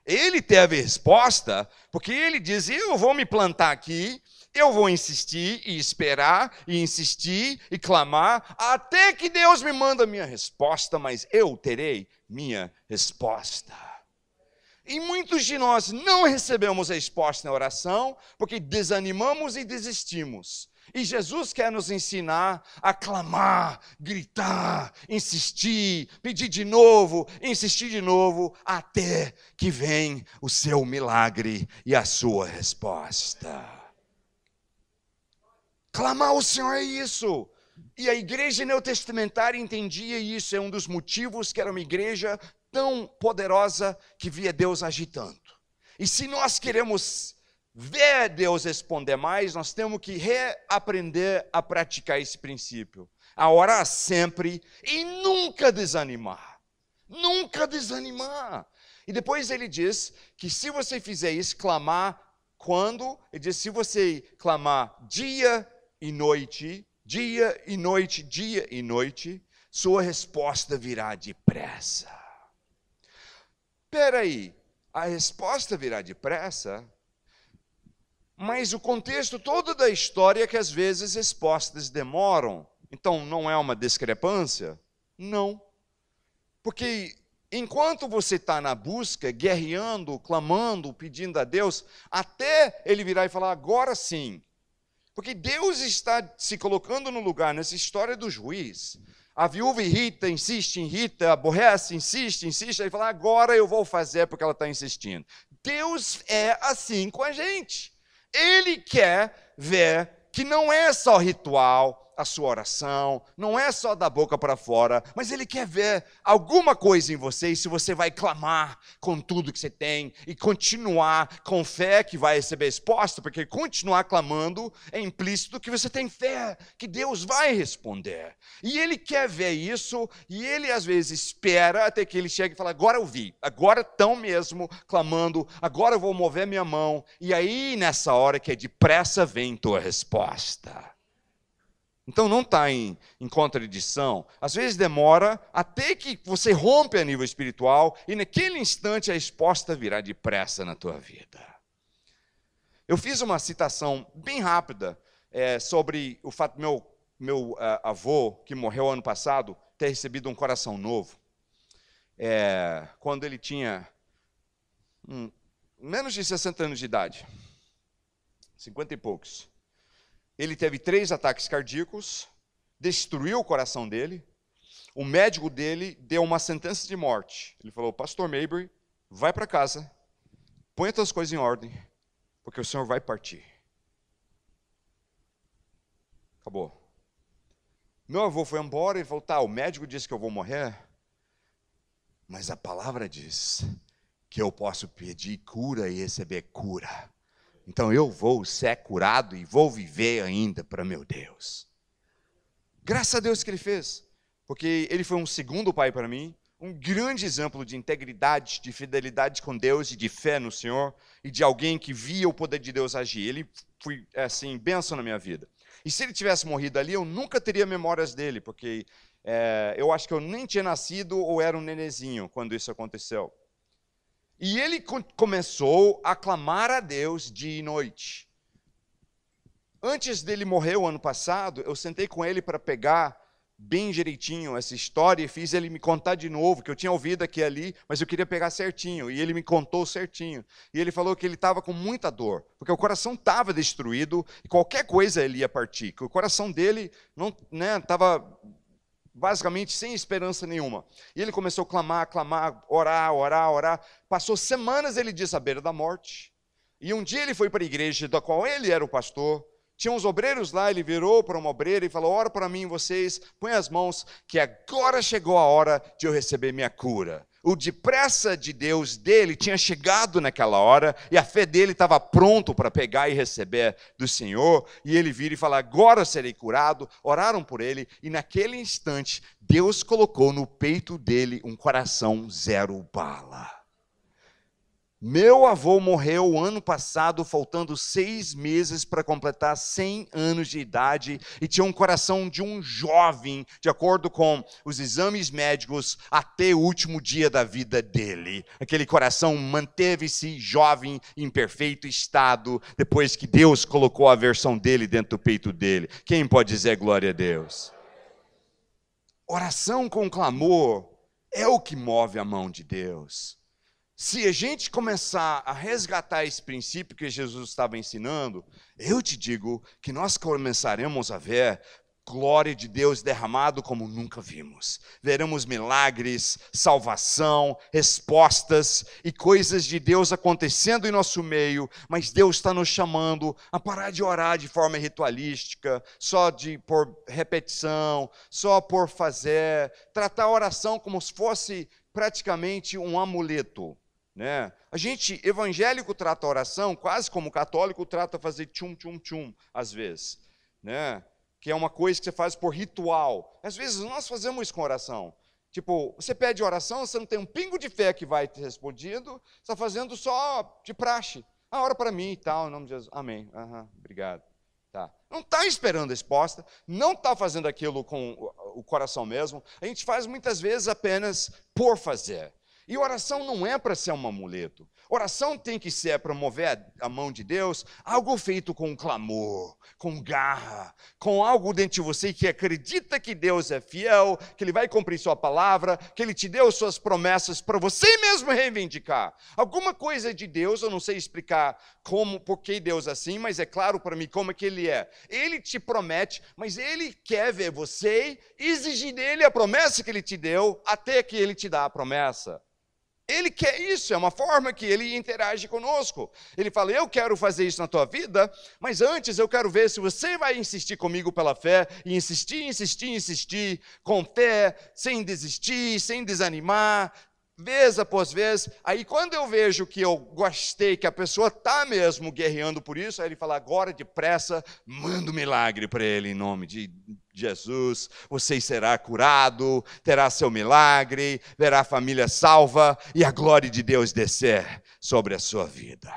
Ele teve a resposta porque ele diz, eu vou me plantar aqui, eu vou insistir e esperar, e insistir e clamar, até que Deus me manda a minha resposta, mas eu terei minha resposta. E muitos de nós não recebemos a resposta na oração, porque desanimamos e desistimos. E Jesus quer nos ensinar a clamar, gritar, insistir, pedir de novo, insistir de novo, até que vem o seu milagre e a sua resposta. Clamar ao Senhor é isso. E a igreja neotestamentária entendia isso, é um dos motivos que era uma igreja tão poderosa que via Deus agitando. E se nós queremos ver Deus responder mais, nós temos que reaprender a praticar esse princípio. A orar sempre e nunca desanimar. Nunca desanimar. E depois ele diz que se você fizer isso, clamar quando? Ele diz, se você clamar dia e noite, dia e noite, dia e noite, sua resposta virá depressa. Espera aí, a resposta virá depressa? Mas o contexto todo da história é que às vezes respostas demoram. Então não é uma discrepância? Não. Porque enquanto você está na busca, guerreando, clamando, pedindo a Deus, até ele virar e falar, agora sim. Porque Deus está se colocando no lugar, nessa história do juiz. A viúva irrita, insiste, aborrece, insiste. Ele fala, agora eu vou fazer porque ela está insistindo. Deus é assim com a gente. Ele quer ver que não é só ritual, a sua oração, não é só da boca para fora, mas Ele quer ver alguma coisa em você, e se você vai clamar com tudo que você tem, e continuar com fé que vai receber resposta, porque continuar clamando é implícito que você tem fé, que Deus vai responder. E Ele quer ver isso, e Ele às vezes espera até que Ele chegue e fala, agora eu vi, agora estão mesmo clamando, agora eu vou mover minha mão, e aí nessa hora que é depressa vem tua resposta. Então não está em contradição. Às vezes demora até que você rompe a nível espiritual e naquele instante a resposta virá depressa na tua vida. Eu fiz uma citação bem rápida sobre o fato do meu avô, que morreu ano passado, ter recebido um coração novo. Quando ele tinha menos de 60 anos de idade, 50 e poucos. Ele teve 3 ataques cardíacos, destruiu o coração dele. O médico dele deu uma sentença de morte. Ele falou, pastor Mabry, vai para casa, põe as tuas coisas em ordem, porque o senhor vai partir. Acabou. Meu avô foi embora e falou, tá, o médico disse que eu vou morrer, mas a palavra diz que eu posso pedir cura e receber cura. Então eu vou ser curado e vou viver ainda para meu Deus. Graças a Deus que Ele fez, porque Ele foi um segundo pai para mim, um grande exemplo de integridade, de fidelidade com Deus e de fé no Senhor, e de alguém que via o poder de Deus agir. Ele foi, assim, bênção na minha vida. E se ele tivesse morrido ali, eu nunca teria memórias dele, porque eu acho que eu nem tinha nascido ou era um nenezinho quando isso aconteceu. E ele começou a clamar a Deus dia e noite. Antes dele morrer o ano passado, eu sentei com ele para pegar bem direitinho essa história e fiz ele me contar de novo, que eu tinha ouvido aqui e ali, mas eu queria pegar certinho. E ele me contou certinho. E ele falou que ele estava com muita dor, porque o coração estava destruído e qualquer coisa ele ia partir. Que o coração dele não estava basicamente sem esperança nenhuma. E ele começou a clamar, orar. Passou semanas, ele disse, à beira da morte. E um dia ele foi para a igreja da qual ele era o pastor, Tinha uns obreiros lá, ele virou para uma obreira e falou: ora para mim vocês, põe as mãos, que agora chegou a hora de eu receber minha cura. O depressa de Deus dele tinha chegado naquela hora, e a fé dele estava pronto para pegar e receber do Senhor, e ele vira e fala: agora serei curado. Oraram por ele, e naquele instante, Deus colocou no peito dele um coração zero bala. Meu avô morreu ano passado, faltando 6 meses para completar 100 anos de idade, e tinha um coração de um jovem, de acordo com os exames médicos, até o último dia da vida dele. Aquele coração manteve-se jovem, em perfeito estado, depois que Deus colocou a versão dele dentro do peito dele. Quem pode dizer glória a Deus? Oração com clamor é o que move a mão de Deus. Se a gente começar a resgatar esse princípio que Jesus estava ensinando, eu te digo que nós começaremos a ver glória de Deus derramado como nunca vimos. Veremos milagres, salvação, respostas e coisas de Deus acontecendo em nosso meio, mas Deus está nos chamando a parar de orar de forma ritualística, só por repetição, só por fazer, tratar a oração como se fosse praticamente um amuleto. Né? A gente, evangélico, trata a oração quase como católico trata fazer tchum, tchum, tchum, às vezes. Né? Que é uma coisa que você faz por ritual. Às vezes nós fazemos isso com oração. Tipo, você pede oração, você não tem um pingo de fé que vai ter respondido, você está fazendo só de praxe. Ora para mim e tal, em nome de Jesus. Amém. Obrigado. Tá. Não está esperando a resposta, não está fazendo aquilo com o coração mesmo. A gente faz muitas vezes apenas por fazer. E oração não é para ser um amuleto. Oração tem que ser para mover a mão de Deus, algo feito com clamor, com garra, com algo dentro de você que acredita que Deus é fiel, que Ele vai cumprir sua palavra, que Ele te deu suas promessas para você mesmo reivindicar. Alguma coisa de Deus, eu não sei explicar como, por que Deus é assim, mas é claro para mim como é que Ele é. Ele te promete, mas Ele quer ver você exigir dele a promessa que Ele te deu, até que Ele te dá a promessa. Ele quer isso, é uma forma que Ele interage conosco. Ele fala: eu quero fazer isso na tua vida, mas antes eu quero ver se você vai insistir comigo pela fé, e insistir, com fé, sem desistir, sem desanimar, vez após vez. Aí quando eu vejo que eu gostei, que a pessoa está mesmo guerreando por isso, aí Ele fala: agora depressa, manda um milagre para ele em nome de Jesus, você será curado, terá seu milagre, verá a família salva e a glória de Deus descer sobre a sua vida.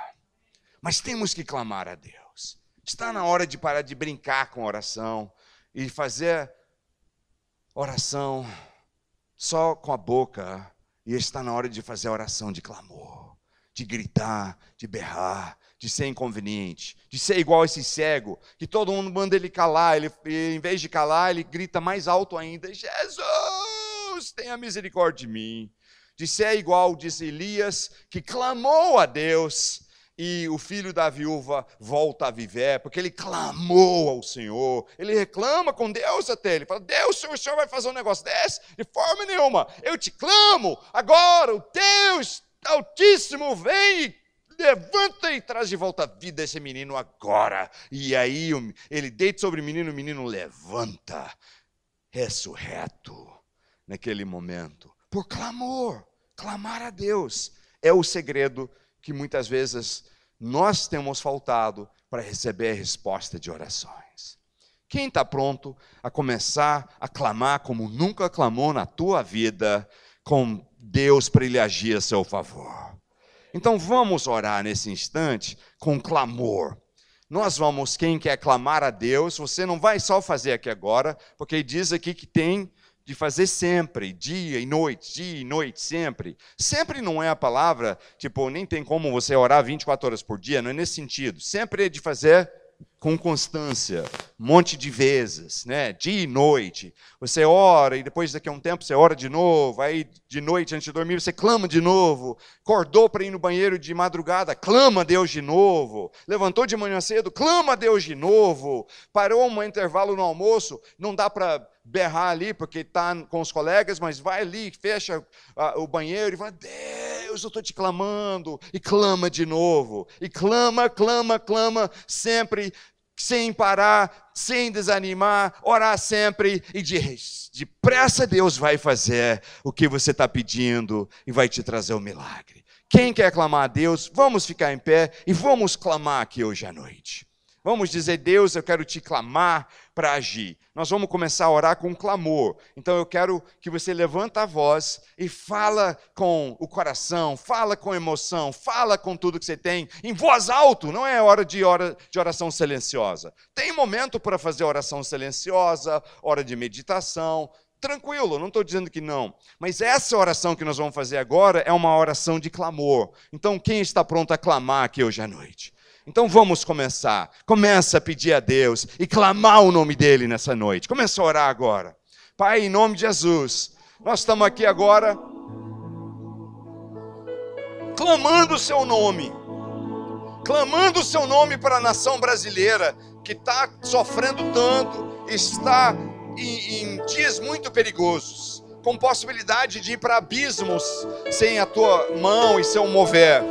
Mas temos que clamar a Deus. Está na hora de parar de brincar com oração e fazer oração só com a boca, e está na hora de fazer oração de clamor, de gritar, de berrar, de ser inconveniente, de ser igual esse cego, que todo mundo manda ele calar, ele, em vez de calar, ele grita mais alto ainda: Jesus, tenha misericórdia de mim. De ser igual, diz Elias, que clamou a Deus, e o filho da viúva volta a viver, porque ele clamou ao Senhor, ele reclama com Deus até, ele fala: Deus, o Senhor vai fazer um negócio desse? De forma nenhuma, eu te clamo, agora o Deus Altíssimo vem e levanta e traz de volta a vida esse menino agora. E aí ele deita sobre o menino levanta, ressurreto, naquele momento, por clamor. Clamar a Deus é o segredo que muitas vezes nós temos faltado para receber a resposta de orações. Quem está pronto a começar a clamar como nunca clamou na tua vida, com Deus para Ele agir a seu favor? Então vamos orar nesse instante com clamor. Nós vamos, quem quer clamar a Deus, você não vai só fazer aqui agora, porque diz aqui que tem de fazer sempre, dia e noite, sempre. Sempre não é a palavra, tipo, nem tem como você orar 24 horas por dia, não é nesse sentido. Sempre é de fazer com constância, um monte de vezes, né? Dia e noite. Você ora e depois daqui a um tempo você ora de novo, aí de noite antes de dormir você clama de novo, acordou para ir no banheiro de madrugada, clama a Deus de novo, levantou de manhã cedo, clama a Deus de novo, parou um intervalo no almoço, não dá para berrar ali porque está com os colegas, mas vai ali, fecha o banheiro e fala: Deus, eu estou te clamando, e clama de novo, e clama, sempre sem parar, sem desanimar, orar sempre e depressa Deus vai fazer o que você está pedindo e vai te trazer o milagre. Quem quer clamar a Deus, vamos ficar em pé e vamos clamar aqui hoje à noite. Vamos dizer, Deus, eu quero te clamar para agir. Nós vamos começar a orar com clamor. Então eu quero que você levanta a voz e fala com o coração, fala com emoção, fala com tudo que você tem, em voz alta. Não é hora de oração silenciosa. Tem momento para fazer oração silenciosa, hora de meditação. Tranquilo, não estou dizendo que não. Mas essa oração que nós vamos fazer agora é uma oração de clamor. Então quem está pronto a clamar aqui hoje à noite? Então vamos começar. Começa a pedir a Deus e clamar o nome dEle nessa noite. Começa a orar agora. Pai, em nome de Jesus, nós estamos aqui agora clamando o Seu nome. Clamando o Seu nome para a nação brasileira que está sofrendo tanto, está em dias muito perigosos, com possibilidade de ir para abismos sem a Tua mão e Seu mover.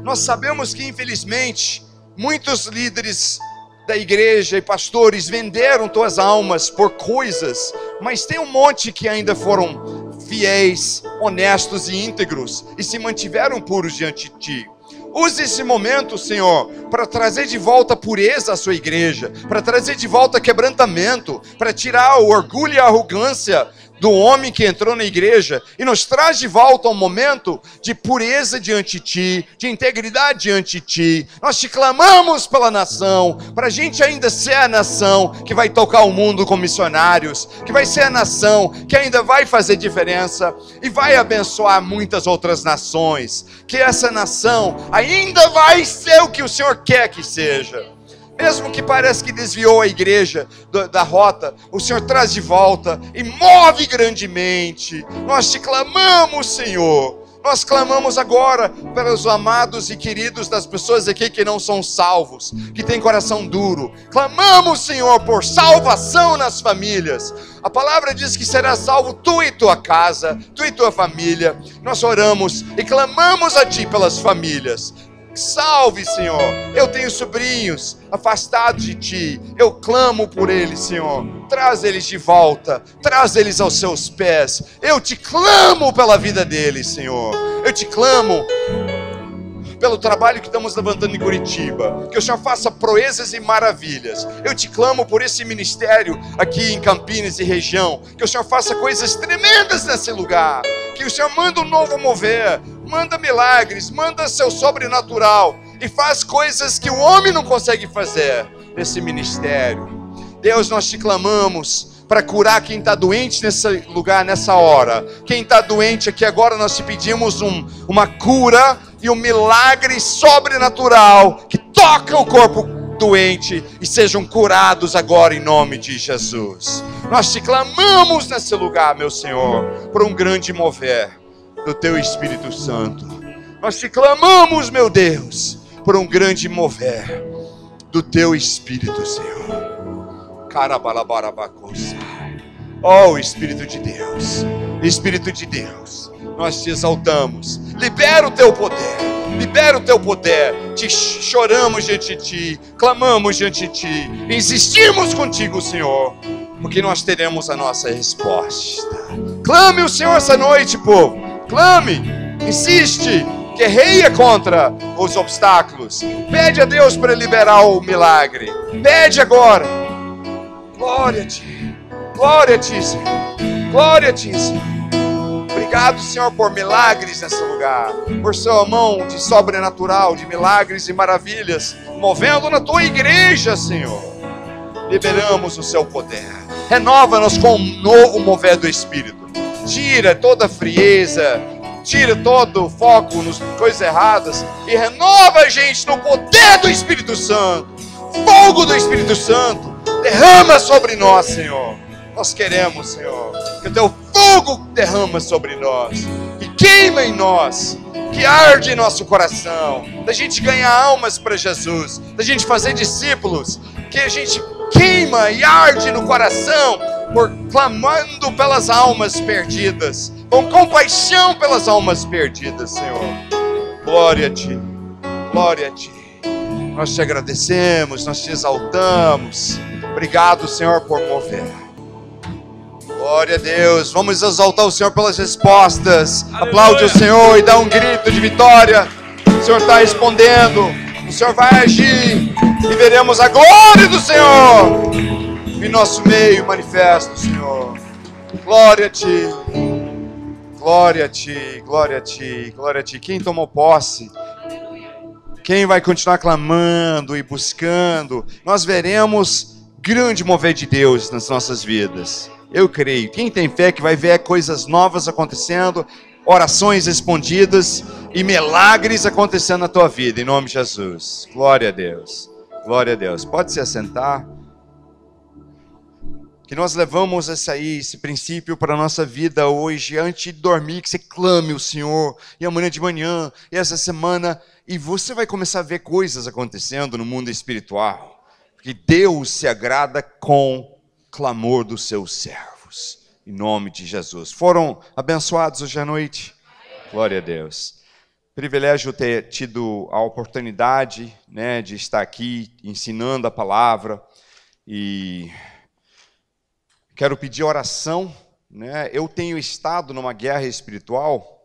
Nós sabemos que, infelizmente, muitos líderes da igreja e pastores venderam tuas almas por coisas, mas tem um monte que ainda foram fiéis, honestos e íntegros e se mantiveram puros diante de ti. Use esse momento, Senhor, para trazer de volta pureza à sua igreja, para trazer de volta quebrantamento, para tirar o orgulho e a arrogância do homem que entrou na igreja e nos traz de volta um momento de pureza diante de Ti, de integridade diante de Ti. Nós te clamamos pela nação, para a gente ainda ser a nação que vai tocar o mundo com missionários, que vai ser a nação que ainda vai fazer diferença e vai abençoar muitas outras nações, que essa nação ainda vai ser o que o Senhor quer que seja. Mesmo que parece que desviou a igreja da rota, o Senhor traz de volta e move grandemente. Nós te clamamos, Senhor. Nós clamamos agora pelos amados e queridos das pessoas aqui que não são salvos, que têm coração duro. Clamamos, Senhor, por salvação nas famílias. A palavra diz que será salvo tu e tua casa, tu e tua família. Nós oramos e clamamos a Ti pelas famílias. Salve, Senhor. Eu tenho sobrinhos afastados de Ti. Eu clamo por eles, Senhor. Traz eles de volta. Traz eles aos Seus pés. Eu te clamo pela vida deles, Senhor. Eu te clamo pelo trabalho que estamos levantando em Curitiba. Que o Senhor faça proezas e maravilhas. Eu te clamo por esse ministério aqui em Campinas e região. Que o Senhor faça coisas tremendas nesse lugar. Que o Senhor manda um novo mover. Manda milagres, manda seu sobrenatural e faz coisas que o homem não consegue fazer nesse ministério. Deus, nós te clamamos para curar quem está doente nesse lugar, nessa hora. Quem está doente aqui agora, nós te pedimos uma cura e um milagre sobrenatural que toca o corpo doente e sejam curados agora em nome de Jesus. Nós te clamamos nesse lugar, meu Senhor, por um grande mover do Teu Espírito Santo. Nós te clamamos, meu Deus, por um grande mover do Teu Espírito, Senhor. Oh, Espírito de Deus, Espírito de Deus, nós te exaltamos. Libera o Teu poder, libera o Teu poder. Te choramos diante de Ti, clamamos diante de Ti, insistimos contigo, Senhor, porque nós teremos a nossa resposta. Clame o Senhor essa noite, povo. Clame, insiste, guerreia contra os obstáculos. Pede a Deus para liberar o milagre. Pede agora. Glória a Ti. Glória a Ti, Senhor. Glória a Ti, Senhor. Obrigado, Senhor, por milagres nesse lugar. Por Sua mão de sobrenatural, de milagres e maravilhas, movendo na Tua igreja, Senhor. Liberamos o Seu poder. Renova-nos com um novo mover do Espírito. Tira toda a frieza, tira todo o foco nas coisas erradas e renova a gente no poder do Espírito Santo. Fogo do Espírito Santo, derrama sobre nós, Senhor. Nós queremos, Senhor, que o Teu fogo derrama sobre nós, que queima em nós, que arde em nosso coração, da gente ganhar almas para Jesus, da gente fazer discípulos, que a gente queima e arde no coração, clamando pelas almas perdidas, com compaixão pelas almas perdidas, Senhor. Glória a Ti, glória a Ti. Nós te agradecemos, nós te exaltamos. Obrigado, Senhor, por mover. Glória a Deus. Vamos exaltar o Senhor pelas respostas. Aleluia. Aplaude o Senhor e dá um grito de vitória. O Senhor está respondendo. O Senhor vai agir. E veremos a glória do Senhor em nosso meio manifesto, Senhor. Glória a Ti. Glória a Ti, glória a Ti, glória a Ti. Quem tomou posse? Quem vai continuar clamando e buscando? Nós veremos grande mover de Deus nas nossas vidas. Eu creio. Quem tem fé que vai ver coisas novas acontecendo, orações respondidas e milagres acontecendo na tua vida, em nome de Jesus. Glória a Deus. Glória a Deus. Pode se assentar. Que nós levamos esse princípio para a nossa vida hoje, antes de dormir, que você clame o Senhor, e amanhã de manhã, e essa semana, e você vai começar a ver coisas acontecendo no mundo espiritual, porque Deus se agrada com clamor dos seus servos, em nome de Jesus. Foram abençoados hoje à noite? Glória a Deus. Privilégio ter tido a oportunidade, né, de estar aqui ensinando a palavra, e quero pedir oração, né? Eu tenho estado numa guerra espiritual.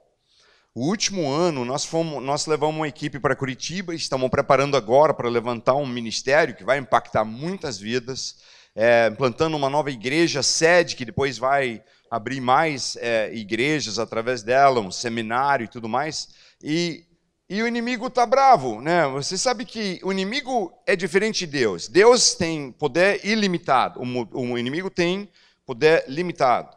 O último ano nós levamos uma equipe para Curitiba, estamos preparando agora para levantar um ministério que vai impactar muitas vidas, implantando uma nova igreja sede que depois vai abrir mais igrejas através dela, um seminário e tudo mais. E o inimigo está bravo, né? Você sabe que o inimigo é diferente de Deus. Deus tem poder ilimitado, o inimigo tem poder limitado.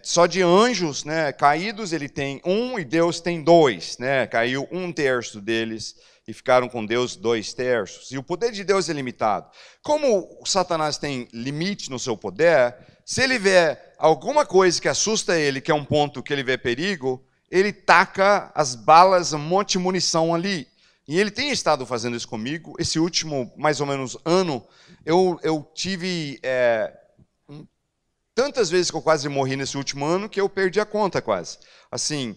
Só de anjos, né, caídos ele tem 1 e Deus tem 2, né? Caiu 1/3 deles e ficaram com Deus 2/3. E o poder de Deus é limitado. Como o Satanás tem limite no seu poder, se ele vê alguma coisa que assusta ele, que é um ponto que ele vê perigo, ele taca as balas, um monte de munição ali. E ele tem estado fazendo isso comigo. Esse último, mais ou menos, ano, eu tive tantas vezes que eu quase morri nesse último ano que eu perdi a conta quase. Assim,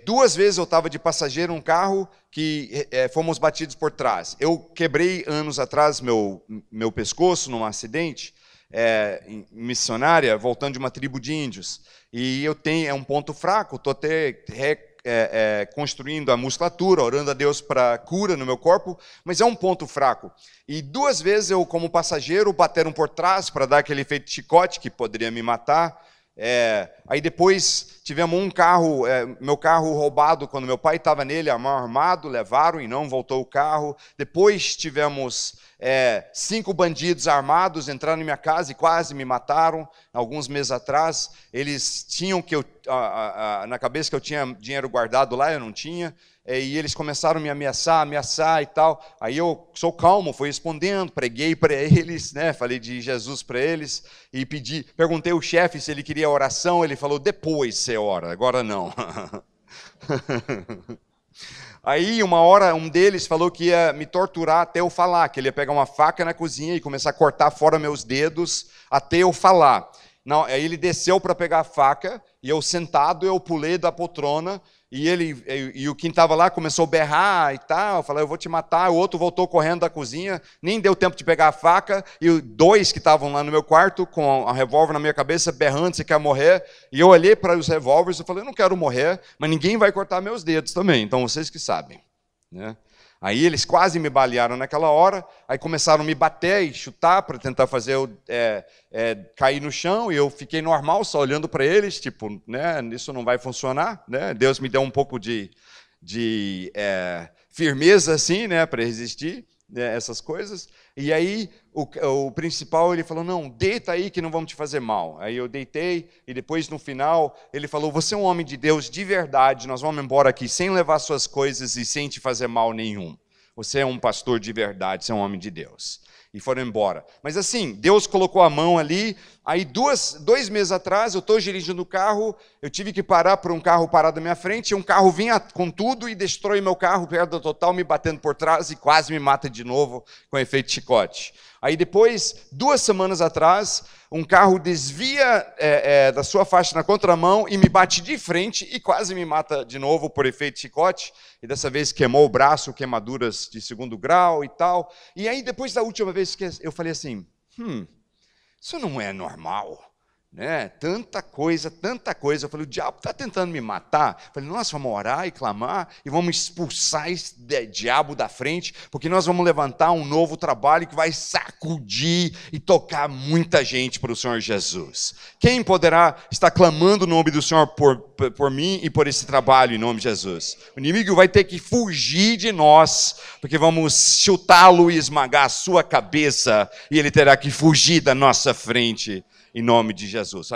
2 vezes eu estava de passageiro num carro que fomos batidos por trás. Eu quebrei anos atrás meu pescoço num acidente missionária, voltando de uma tribo de índios. E eu tenho um ponto fraco, estou até construindo a musculatura, orando a Deus para cura no meu corpo, mas é um ponto fraco. E 2 vezes eu, como passageiro, bateram por trás para dar aquele efeito de chicote que poderia me matar. Aí depois tivemos meu carro roubado quando meu pai estava nele, armado, levaram e não voltou o carro. Depois tivemos 5 bandidos armados entraram na minha casa e quase me mataram. Alguns meses atrás, eles tinham na cabeça que eu tinha dinheiro guardado lá, eu não tinha. E eles começaram a me ameaçar e tal. Aí eu sou calmo, fui respondendo, preguei para eles, né? Falei de Jesus para eles e perguntei ao chefe se ele queria oração. Ele falou: depois você ora, agora não. Aí uma hora um deles falou que ia me torturar até eu falar, que ele ia pegar uma faca na cozinha e começar a cortar fora meus dedos até eu falar. Não, aí ele desceu para pegar a faca e eu sentado, eu pulei da poltrona. E o quem estava lá começou a berrar e tal, eu falei: eu vou te matar. O outro voltou correndo da cozinha, nem deu tempo de pegar a faca, e os 2 que estavam lá no meu quarto, com a revólver na minha cabeça, berrando: você quer morrer? E eu olhei para os revólveres e falei: eu não quero morrer, mas ninguém vai cortar meus dedos também, então vocês que sabem, né? Aí eles quase me balearam naquela hora, aí começaram a me bater e chutar para tentar fazer eu cair no chão, e eu fiquei normal, só olhando para eles, tipo, né, isso não vai funcionar, né? Deus me deu um pouco de firmeza assim, né, para resistir, né, essas coisas. E aí o principal, ele falou: não, deita aí que não vamos te fazer mal. Aí eu deitei, e depois no final ele falou: você é um homem de Deus de verdade, nós vamos embora aqui sem levar suas coisas e sem te fazer mal nenhum. Você é um pastor de verdade, você é um homem de Deus. E foram embora. Mas assim, Deus colocou a mão ali. Aí 2 meses atrás, eu estou dirigindo o carro, eu tive que parar para um carro parar na minha frente, e um carro vinha com tudo e destrói meu carro, perda total, me batendo por trás e quase me mata de novo com efeito chicote. Aí depois, 2 semanas atrás, um carro desvia da sua faixa na contramão e me bate de frente e quase me mata de novo por efeito chicote. E dessa vez queimou o braço, queimaduras de 2º grau e tal. E aí depois da última vez que eu falei assim, isso não é normal. Né? Tanta coisa. Eu falei, o diabo está tentando me matar. Eu falei, nós vamos orar e clamar e vamos expulsar esse diabo da frente, porque nós vamos levantar um novo trabalho que vai sacudir e tocar muita gente para o Senhor Jesus. Quem poderá estar clamando o nome do Senhor por mim e por esse trabalho em nome de Jesus? O inimigo vai ter que fugir de nós, porque vamos chutá-lo e esmagar a sua cabeça, e ele terá que fugir da nossa frente. Em nome de Jesus.